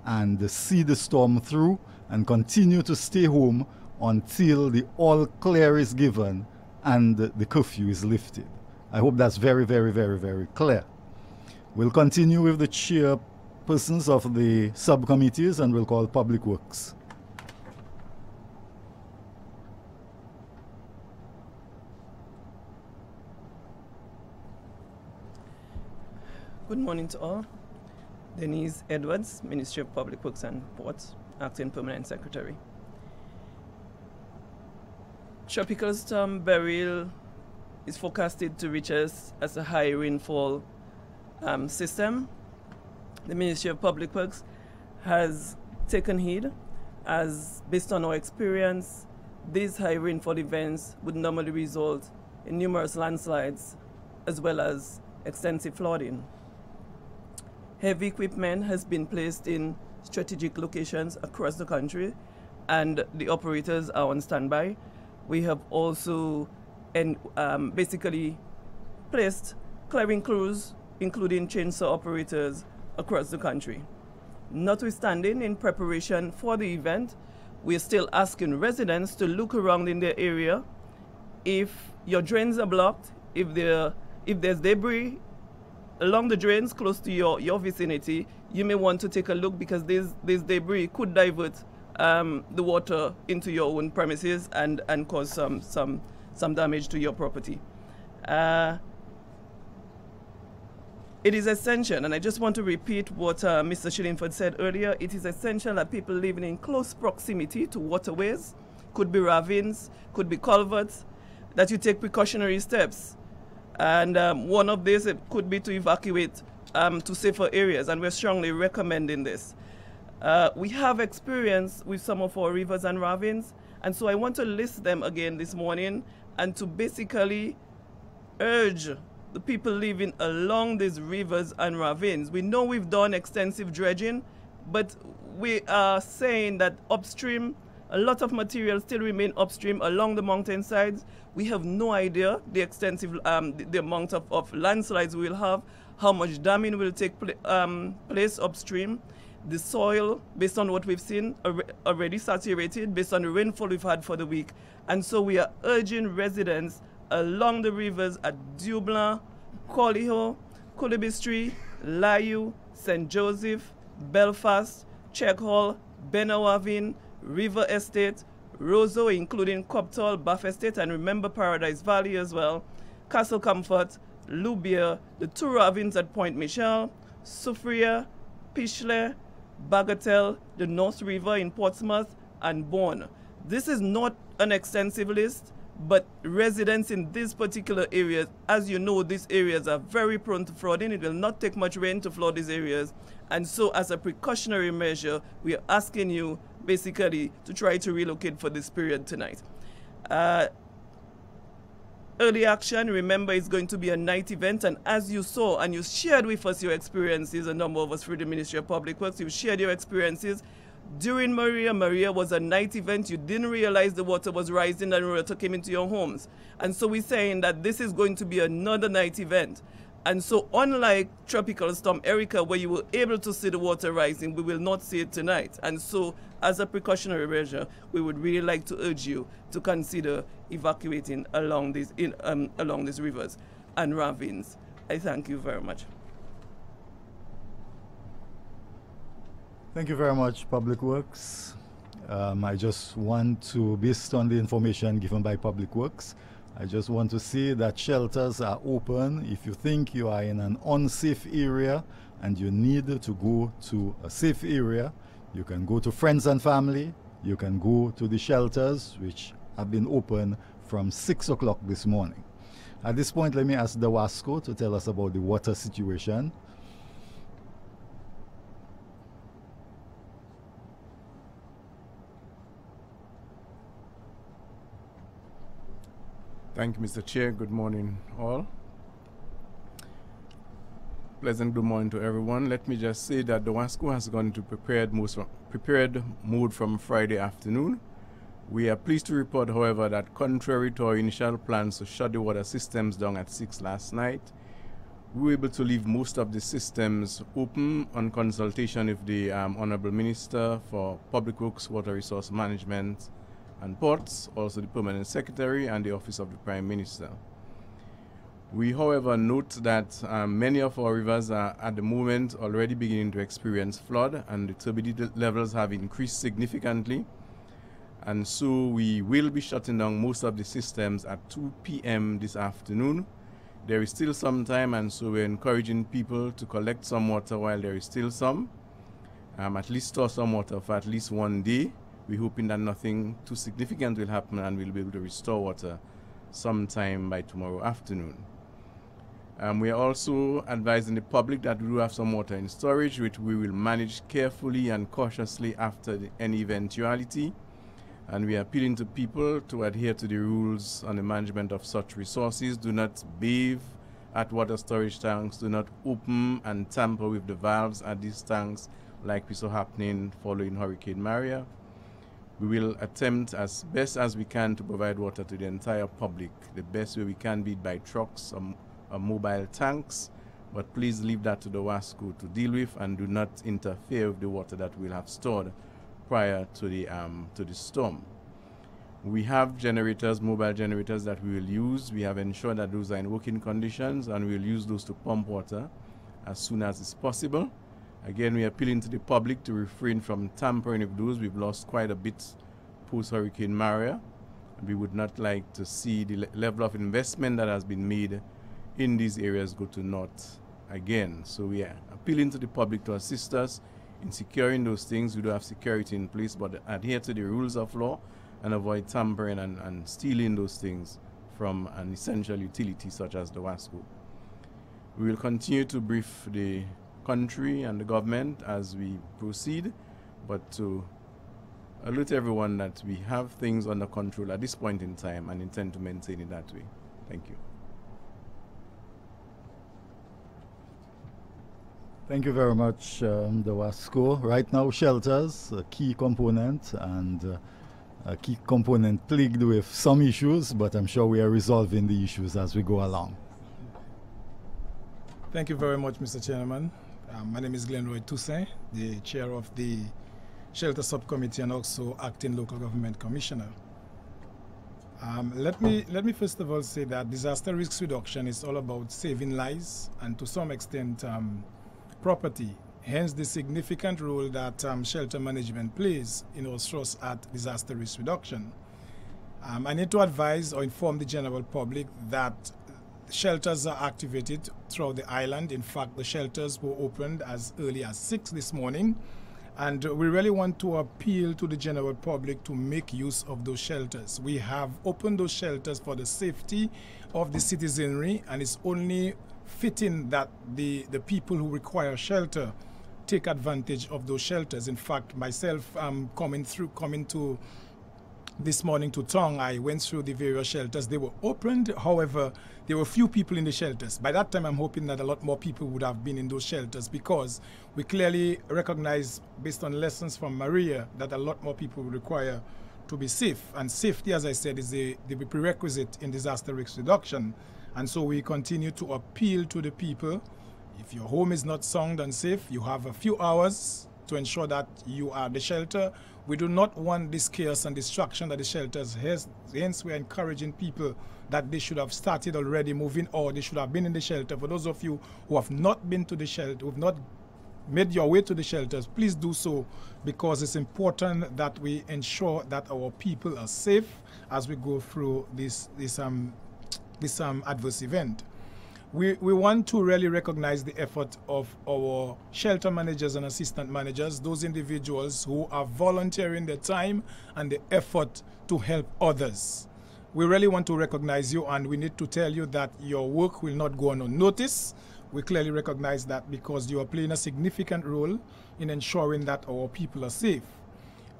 and see the storm through and continue to stay home until the all clear is given and the curfew is lifted. I hope that's very, very, very, very clear. We'll continue with the chairpersons of the subcommittees, and we'll call Public Works. Good morning to all. Denise Edwards, Ministry of Public Works and Ports, Acting Permanent Secretary. Tropical Storm Beryl is forecasted to reach us as a high rainfall system. The Ministry of Public Works has taken heed, as based on our experience, these high rainfall events would normally result in numerous landslides as well as extensive flooding. Heavy equipment has been placed in strategic locations across the country, and the operators are on standby. We have also basically placed clearing crews, including chainsaw operators, across the country. Notwithstanding, in preparation for the event, we are still asking residents to look around in their area. If your drains are blocked, if there's debris along the drains close to your vicinity, you may want to take a look, because this debris could divert the water into your own premises and cause some damage to your property. It is essential, and I just want to repeat what Mr. Shillingford said earlier, it is essential that people living in close proximity to waterways, could be ravines, could be culverts, that you take precautionary steps. And one of these, it could be to evacuate to safer areas, and we're strongly recommending this. We have experience with some of our rivers and ravines, and so I want to list them again this morning and to basically urge the people living along these rivers and ravines. We know we've done extensive dredging, but we are saying that upstream, a lot of material still remain upstream along the mountainsides. We have no idea the extensive, the amount of landslides we will have, how much damming will take place upstream. The soil, based on what we've seen, already saturated based on the rainfall we've had for the week. And so we are urging residents along the rivers at Dublin, Colliho, Culibistry, Layu, St. Joseph, Belfast, Checkhall, Benawavin, River Estate, Roseau, including Copthall, Bath Estate, and remember Paradise Valley as well, Castle Comfort, Loubier, the two ravines at Point Michel, Soufriere, Pichelay, Bagatelle, the North River in Portsmouth, and Bourne. This is not an extensive list, but residents in these particular areas, as you know, these areas are very prone to flooding. It will not take much rain to flood these areas. And so as a precautionary measure, we are asking you basically to try to relocate for this period tonight. Early action, remember, is going to be a night event, and as you saw and you shared with us your experiences, a number of us through the Ministry of Public Works, you shared your experiences. During Maria was a night event. You didn't realize the water was rising and water came into your homes. And so we're saying that this is going to be another night event. And so unlike Tropical Storm Erica, where you were able to see the water rising, we will not see it tonight. And so as a precautionary measure, we would really like to urge you to consider evacuating along these rivers and ravines. I thank you very much. Thank you very much, Public Works. I just want to, based on the information given by Public Works, I just want to say that shelters are open. If you think you are in an unsafe area and you need to go to a safe area, you can go to friends and family. You can go to the shelters, which have been open from 6 o'clock this morning. At this point, let me ask the WASCO to tell us about the water situation. Thank you, Mr. Chair. Good morning, all. Pleasant good morning to everyone. Let me just say that the WASCO has gone into prepared mode from Friday afternoon. We are pleased to report, however, that contrary to our initial plans to shut the water systems down at 6 last night, we were able to leave most of the systems open on consultation with the Honorable Minister for Public Works, Water Resource Management and Ports, also the Permanent Secretary and the Office of the Prime Minister. We, however, note that many of our rivers are at the moment already beginning to experience flood, and the turbidity levels have increased significantly. And so we will be shutting down most of the systems at 2 p.m. this afternoon. There is still some time, and so we're encouraging people to collect some water while there is still some. At least store some water for at least one day. We're hoping that nothing too significant will happen and we'll be able to restore water sometime by tomorrow afternoon. We are also advising the public that we do have some water in storage, which we will manage carefully and cautiously after any eventuality. And we are appealing to people to adhere to the rules on the management of such resources. Do not bathe at water storage tanks. Do not open and tamper with the valves at these tanks like we saw happening following Hurricane Maria. We will attempt as best as we can to provide water to the entire public. The best way we can be by trucks or mobile tanks, but please leave that to the WASCO to deal with and do not interfere with the water that we'll have stored prior to the storm. We have generators, mobile generators that we will use. We have ensured that those are in working conditions, and we'll use those to pump water as soon as is possible. Again, we are appealing to the public to refrain from tampering with those. We've lost quite a bit post-Hurricane Maria. We would not like to see the level of investment that has been made in these areas go to naught again. So we are appealing to the public to assist us in securing those things. We do have security in place, but adhere to the rules of law and avoid tampering and stealing those things from an essential utility such as the WASCO. We will continue to brief the country and the government as we proceed, but to alert everyone that we have things under control at this point in time and intend to maintain it that way. Thank you. Thank you very much, the WASCO. Right now, shelters, a key component, and a key component plagued with some issues, but I'm sure we are resolving the issues as we go along. Thank you very much, Mr. Chairman. My name is Glenroy Toussaint, the chair of the Shelter Subcommittee and also acting local government commissioner. Let me first of all say that disaster risk reduction is all about saving lives and to some extent property, hence the significant role that shelter management plays in our thrust at disaster risk reduction. I need to advise or inform the general public that shelters are activated throughout the island. In fact, the shelters were opened as early as 6 this morning, and we really want to appeal to the general public to make use of those shelters. We have opened those shelters for the safety of the citizenry, and it's only fitting that the people who require shelter take advantage of those shelters. In fact, myself coming to this morning to Tong, I went through the various shelters. They were opened, however, there were few people in the shelters. By that time, I'm hoping that a lot more people would have been in those shelters, because we clearly recognize, based on lessons from Maria, that a lot more people would require to be safe. And safety, as I said, is the prerequisite in disaster risk reduction. And so we continue to appeal to the people. If your home is not sound and safe, you have a few hours to ensure that you are the shelter. We do not want this chaos and distraction that the shelters has. Hence, we are encouraging people that they should have started already moving, or they should have been in the shelter. For those of you who have not been to the shelter, who have not made your way to the shelters, please do so, because it's important that we ensure that our people are safe as we go through this adverse event. We want to really recognize the effort of our shelter managers and assistant managers, those individuals who are volunteering their time and the effort to help others. We really want to recognize you, and we need to tell you that your work will not go unnoticed. We clearly recognize that, because you are playing a significant role in ensuring that our people are safe.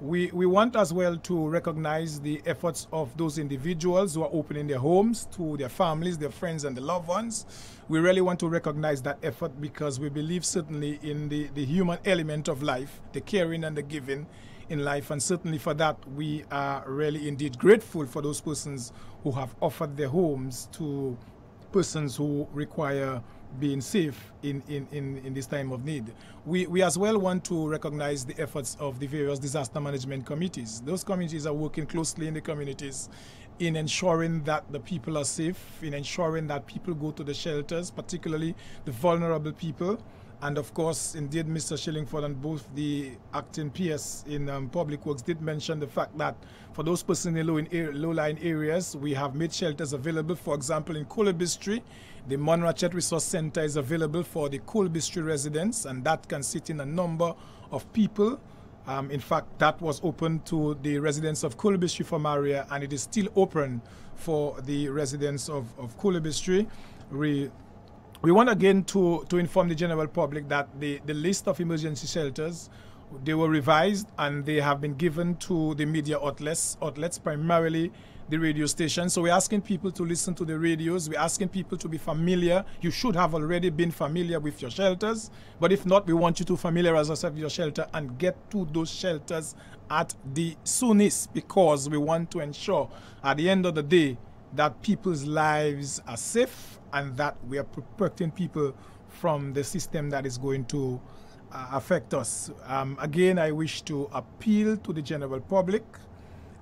We want as well to recognize the efforts of those individuals who are opening their homes to their families, their friends, and their loved ones. We really want to recognize that effort, because we believe certainly in the human element of life, the caring and the giving in life. And certainly for that, we are really indeed grateful for those persons who have offered their homes to persons who require being safe in this time of need. We as well want to recognize the efforts of the various disaster management committees. Those committees are working closely in the communities in ensuring that the people are safe, in ensuring that people go to the shelters, particularly the vulnerable people. And of course, indeed, Mr. Shillingford and both the acting PS in Public Works did mention the fact that for those persons in low-lying areas, we have made shelters available. For example, in Coolbistry, the Monrachet Resource Center is available for the Coolbistry residents, and that can sit in a number of people. In fact, that was open to the residents of Coolbistry for Maria, and it is still open for the residents of Coolbistry. We want again to inform the general public that the list of emergency shelters, they were revised and they have been given to the media outlets, primarily the radio stations. So we're asking people to listen to the radios. We're asking people to be familiar. You should have already been familiar with your shelters, but if not, we want you to familiarize yourself with your shelter and get to those shelters at the soonest, because we want to ensure at the end of the day that people's lives are safe and that we are protecting people from the system that is going to affect us. Again, I wish to appeal to the general public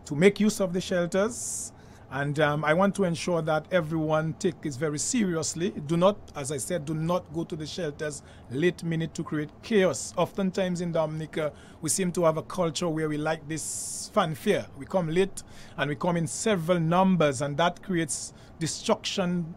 to make use of the shelters, and I want to ensure that everyone take this very seriously. Do not, as I said, do not go to the shelters late minute to create chaos. Oftentimes in Dominica, we seem to have a culture where we like this fanfare. We come late and we come in several numbers, and that creates destruction,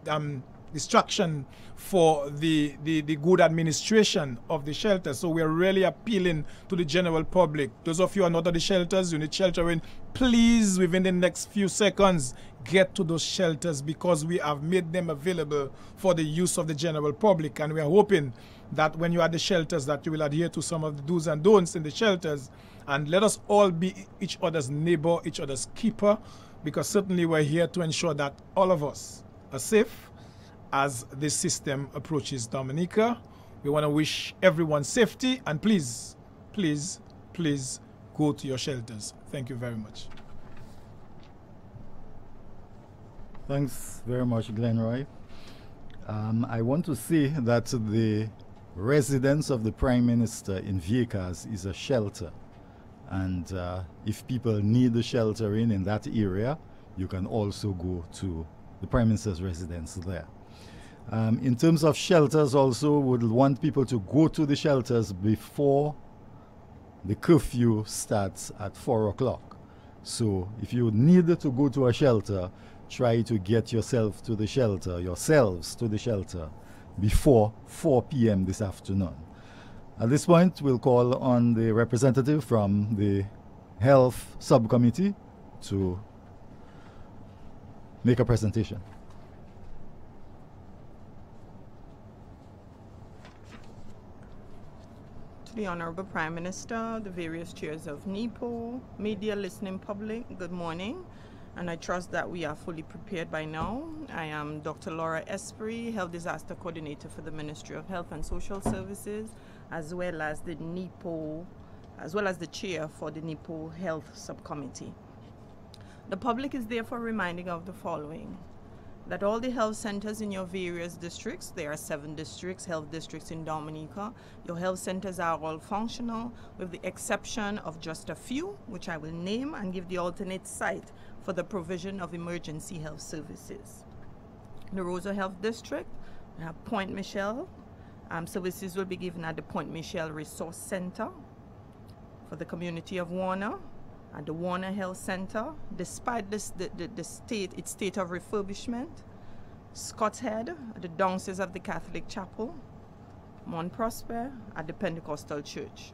distraction for the good administration of the shelter. So we are really appealing to the general public. Those of you who are not at the shelters, you need sheltering, please within the next few seconds get to those shelters, because we have made them available for the use of the general public, and we are hoping that when you are at the shelters that you will adhere to some of the do's and don'ts in the shelters, and let us all be each other's neighbor, each other's keeper, because certainly we're here to ensure that all of us are safe as this system approaches Dominica. We want to wish everyone safety, and please, please, please go to your shelters. Thank you very much. Thanks very much, Glenroy. I want to say that the residence of the Prime Minister in Viecas is a shelter. And if people need the sheltering in that area, you can also go to the Prime Minister's residence there. In terms of shelters also, would want people to go to the shelters before the curfew starts at 4 o'clock. So if you need to go to a shelter, try to get yourselves to the shelter before 4 p.m. this afternoon. At this point, we'll call on the representative from the Health Subcommittee to make a presentation. To the Honorable Prime Minister, the various chairs of NEPO, media, listening public, good morning. And I trust that we are fully prepared by now. I am Dr. Laura Esprit, Health Disaster Coordinator for the Ministry of Health and Social Services, as well as the NEPO, as well as the chair for the NEPO Health Subcommittee. The public is therefore reminding of the following: that all the health centers in your various districts, there are 7 districts, health districts in Dominica, your health centers are all functional, with the exception of just a few, which I will name and give the alternate site for the provision of emergency health services. The Rosa Health District, we have Point Michelle. Services will be given at the Point Michelle Resource Center. For the community of Warner, at the Warner Health Center, despite its state of refurbishment. Scott's Head, at the Downstairs of the Catholic Chapel. Mount Prosper, at the Pentecostal Church.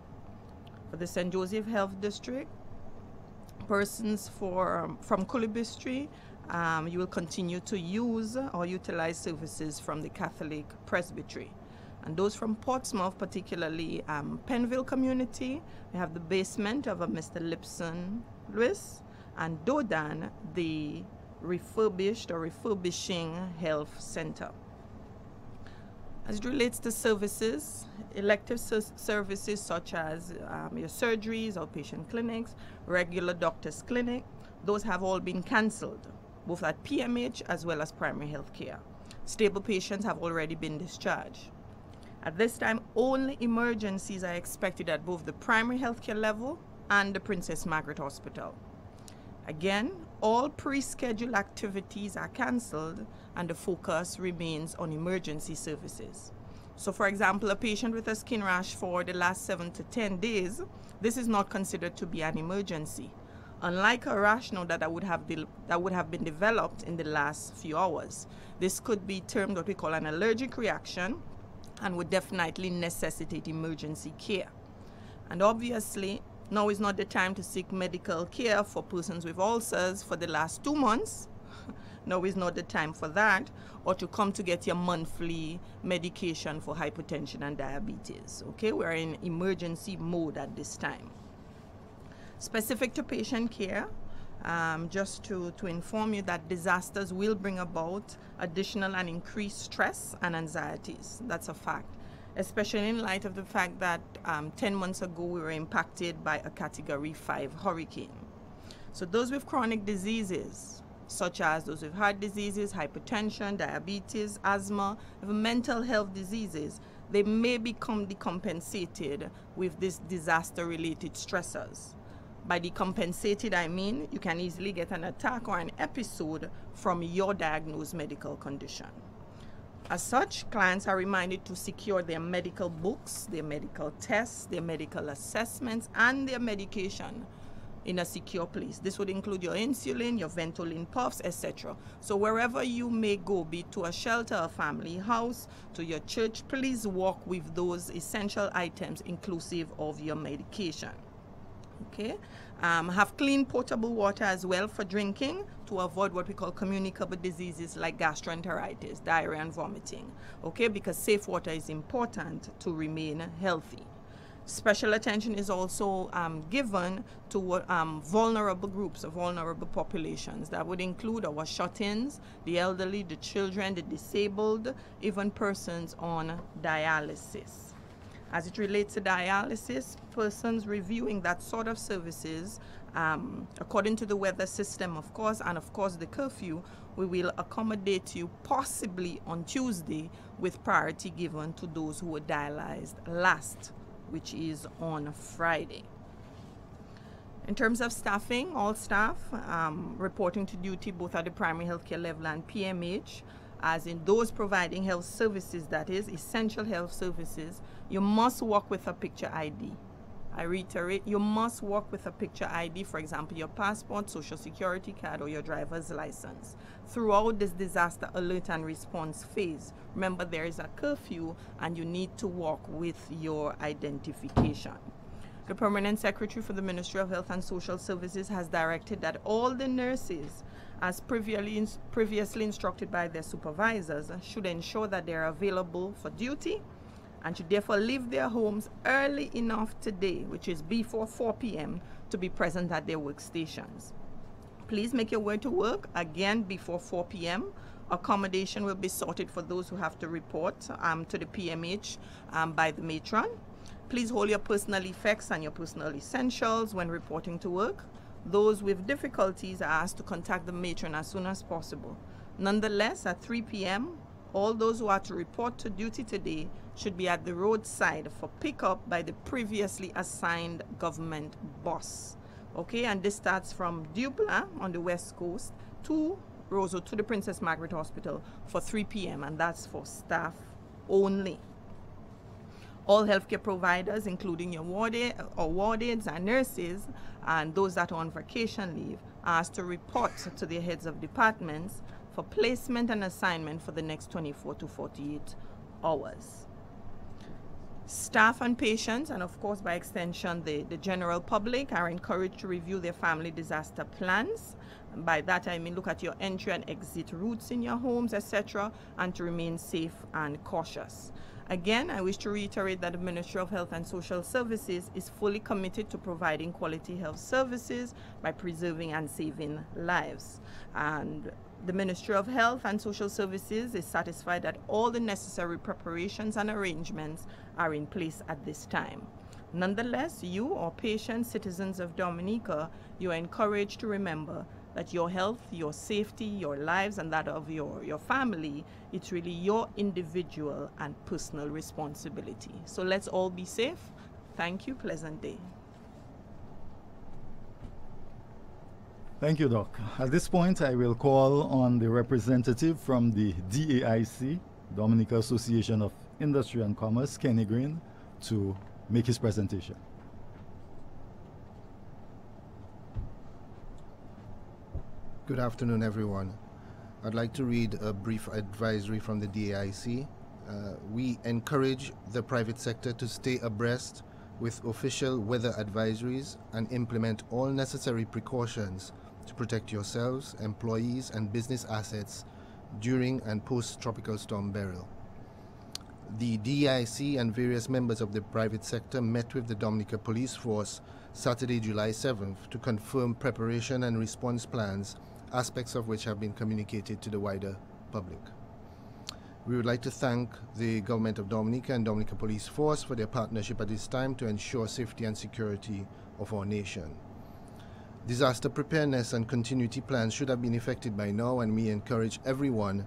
For the St. Joseph Health District, persons from Kulibistri, you will continue to use or utilize services from the Catholic Presbytery. And those from Portsmouth, particularly Penville community, we have the basement of a Mr. Lipson Lewis, and Dodan, the refurbished or refurbishing health center. As it relates to services, elective services such as your surgeries, outpatient clinics, regular doctor's clinic, those have all been cancelled, both at PMH as well as primary health care. Stable patients have already been discharged. At this time, only emergencies are expected at both the primary healthcare level and the Princess Margaret Hospital. Again, all pre-scheduled activities are cancelled and the focus remains on emergency services. So for example, a patient with a skin rash for the last 7 to 10 days, this is not considered to be an emergency. Unlike a rash now that would have been developed in the last few hours. This could be termed what we call an allergic reaction, and would definitely necessitate emergency care. And obviously, now is not the time to seek medical care for persons with ulcers for the last 2 months. Now is not the time for that, or to come to get your monthly medication for hypertension and diabetes. Okay, we're in emergency mode at this time. Specific to patient care, just to inform you that disasters will bring about additional and increased stress and anxieties. That's a fact, especially in light of the fact that 10 months ago we were impacted by a Category 5 hurricane. So those with chronic diseases, such as those with heart diseases, hypertension, diabetes, asthma, even mental health diseases, they may become decompensated with these disaster-related stressors. By decompensated, I mean you can easily get an attack or an episode from your diagnosed medical condition. As such, clients are reminded to secure their medical books, their medical tests, their medical assessments, and their medication in a secure place. This would include your insulin, your Ventolin puffs, etc. So wherever you may go, be it to a shelter, a family house, to your church, please walk with those essential items inclusive of your medication. Okay, have clean potable water as well for drinking to avoid what we call communicable diseases like gastroenteritis, diarrhea and vomiting. Okay, because safe water is important to remain healthy. Special attention is also given to vulnerable groups of vulnerable populations. That would include our shut-ins, the elderly, the children, the disabled, even persons on dialysis. As it relates to dialysis, persons reviewing that sort of services, according to the weather system, of course, and of course the curfew, we will accommodate you possibly on Tuesday with priority given to those who were dialyzed last, which is on Friday. In terms of staffing, all staff reporting to duty both at the primary healthcare level and PMH, as in those providing health services, that is, essential health services, you must walk with a picture ID. I reiterate, you must walk with a picture ID, for example, your passport, social security card, or your driver's license, throughout this disaster alert and response phase. Remember, there is a curfew and you need to walk with your identification. The Permanent Secretary for the Ministry of Health and Social Services has directed that all the nurses, as previously instructed by their supervisors, should ensure that they are available for duty and should therefore leave their homes early enough today, which is before 4 p.m., to be present at their workstations. Please make your way to work, again, before 4 p.m. Accommodation will be sorted for those who have to report to the PMH by the matron. Please hold your personal effects and your personal essentials when reporting to work. Those with difficulties are asked to contact the matron as soon as possible. Nonetheless, at 3 p.m., all those who are to report to duty today should be at the roadside for pickup by the previously assigned government bus. Okay, and this starts from Dupla on the west coast to Roseau to the Princess Margaret Hospital for 3 p.m. and that's for staff only. All healthcare providers, including your ward aides and nurses, and those that are on vacation leave, are asked to report to their heads of departments for placement and assignment for the next 24 to 48 hours. Staff and patients, and of course by extension the general public, are encouraged to review their family disaster plans. And by that I mean look at your entry and exit routes in your homes, etc., and to remain safe and cautious. Again, I wish to reiterate that the Ministry of Health and Social Services is fully committed to providing quality health services by preserving and saving lives. And the Ministry of Health and Social Services is satisfied that all the necessary preparations and arrangements are in place at this time. Nonetheless, you or patient citizens of Dominica, you are encouraged to remember that your health, your safety, your lives, and that of your family, it's really your individual and personal responsibility. So let's all be safe. Thank you. Pleasant day. Thank you, Doc. At this point, I will call on the representative from the DAIC, Dominica Association of Industry and Commerce, Kenny Green, to make his presentation. Good afternoon, everyone. I'd like to read a brief advisory from the DAIC. We encourage the private sector to stay abreast with official weather advisories and implement all necessary precautions to protect yourselves, employees, and business assets during and post-Tropical Storm Beryl. The DAIC and various members of the private sector met with the Dominica Police Force Saturday, July 7th to confirm preparation and response plans, aspects of which have been communicated to the wider public. We would like to thank the Government of Dominica and Dominica Police Force for their partnership at this time to ensure safety and security of our nation. Disaster preparedness and continuity plans should have been effected by now, and we encourage everyone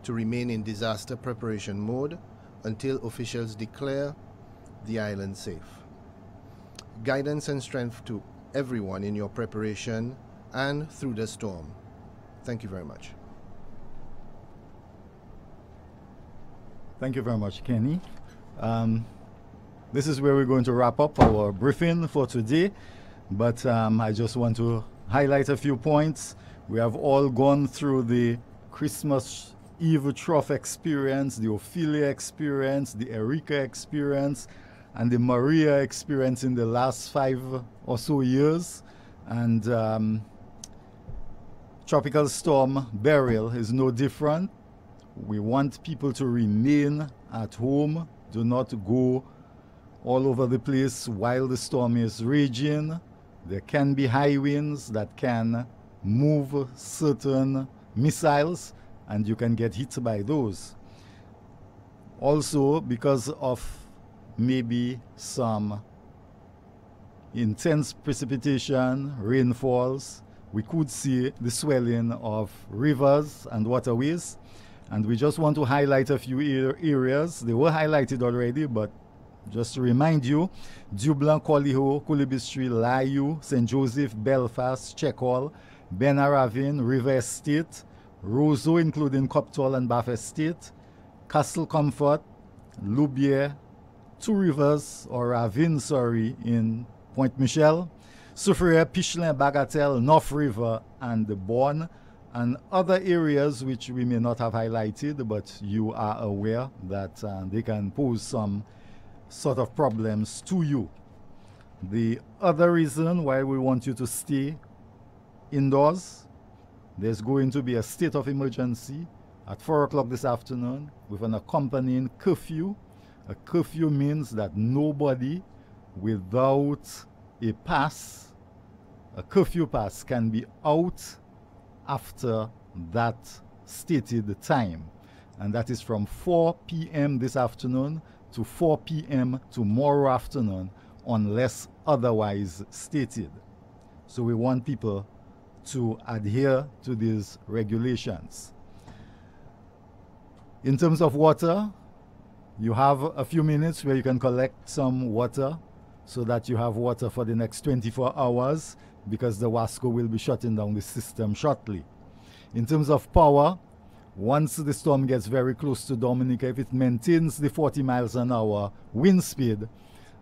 to remain in disaster preparation mode until officials declare the island safe. Guidance and strength to everyone in your preparation and through the storm. Thank you very much. Thank you very much, Kenny. This is where we're going to wrap up our briefing for today. but I just want to highlight a few points. We have all gone through the Christmas Eve trough experience, the Ophelia experience, the Erika experience, and the Maria experience in the last 5 or so years. And Tropical Storm Beryl is no different. We want people to remain at home. Do not go all over the place while the storm is raging. There can be high winds that can move certain missiles, and you can get hit by those. Also, because of maybe some intense precipitation, rainfalls, we could see the swelling of rivers and waterways. And we just want to highlight a few areas. They were highlighted already, but just to remind you, Dublin, Colliho, Coolibistry, Layu, St. Joseph, Belfast, Checkall, Benaravin, River Estate, Roseau, including Coptall and Bath Estate, Castle Comfort, Loubier, Two Rivers, or Ravine, sorry, in Point Michel, Soufriere, Pichelin, Bagatelle, North River, and the Bourne, and other areas which we may not have highlighted, but you are aware that they can pose some sort of problems to you. The other reason why we want you to stay indoors, there's going to be a state of emergency at 4 o'clock this afternoon with an accompanying curfew. A curfew means that nobody without a pass, a curfew pass, can be out after that stated time. And that is from 4 p.m. this afternoon to 4 p.m. tomorrow afternoon, unless otherwise stated. So we want people to adhere to these regulations. In terms of water, you have a few minutes where you can collect some water so that you have water for the next 24 hours, because the WASCO will be shutting down the system shortly. In terms of power, once the storm gets very close to Dominica, if it maintains the 40 miles an hour wind speed,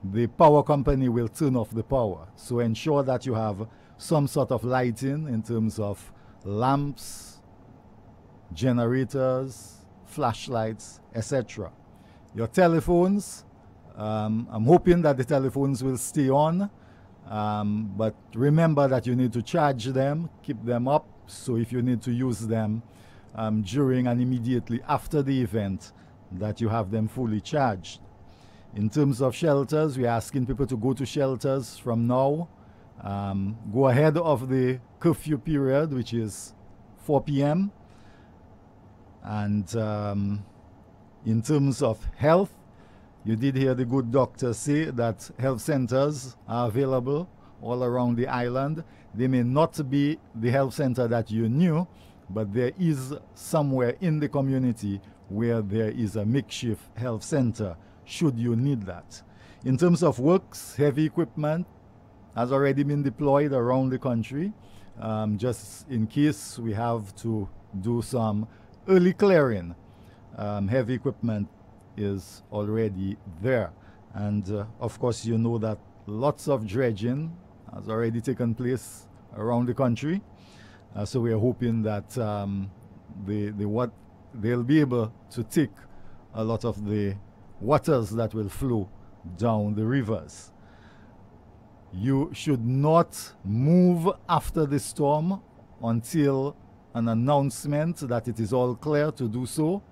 the power company will turn off the power. So ensure that you have some sort of lighting in terms of lamps, generators, flashlights, etc. Your telephones, I'm hoping that the telephones will stay on, but remember that you need to charge them, keep them up, so if you need to use them during and immediately after the event, that you have them fully charged. In terms of shelters, we're asking people to go to shelters from now. Go ahead of the curfew period, which is 4 p.m. And in terms of health, you did hear the good doctor say that health centers are available all around the island. They may not be the health center that you knew, but there is somewhere in the community where there is a makeshift health center, should you need that. In terms of works, heavy equipment has already been deployed around the country, just in case we have to do some early clearing. Heavy equipment is already there. And of course, you know that lots of dredging has already taken place around the country. So we are hoping that they'll be able to take a lot of the waters that will flow down the rivers. You should not move after the storm until an announcement that it is all clear to do so.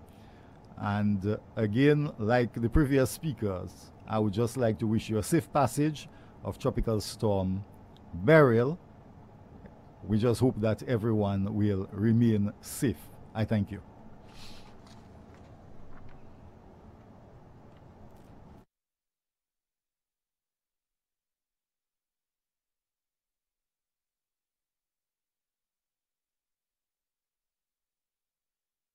And again, like the previous speakers, I would just like to wish you a safe passage of Tropical Storm Beryl. We just hope that everyone will remain safe. I thank you.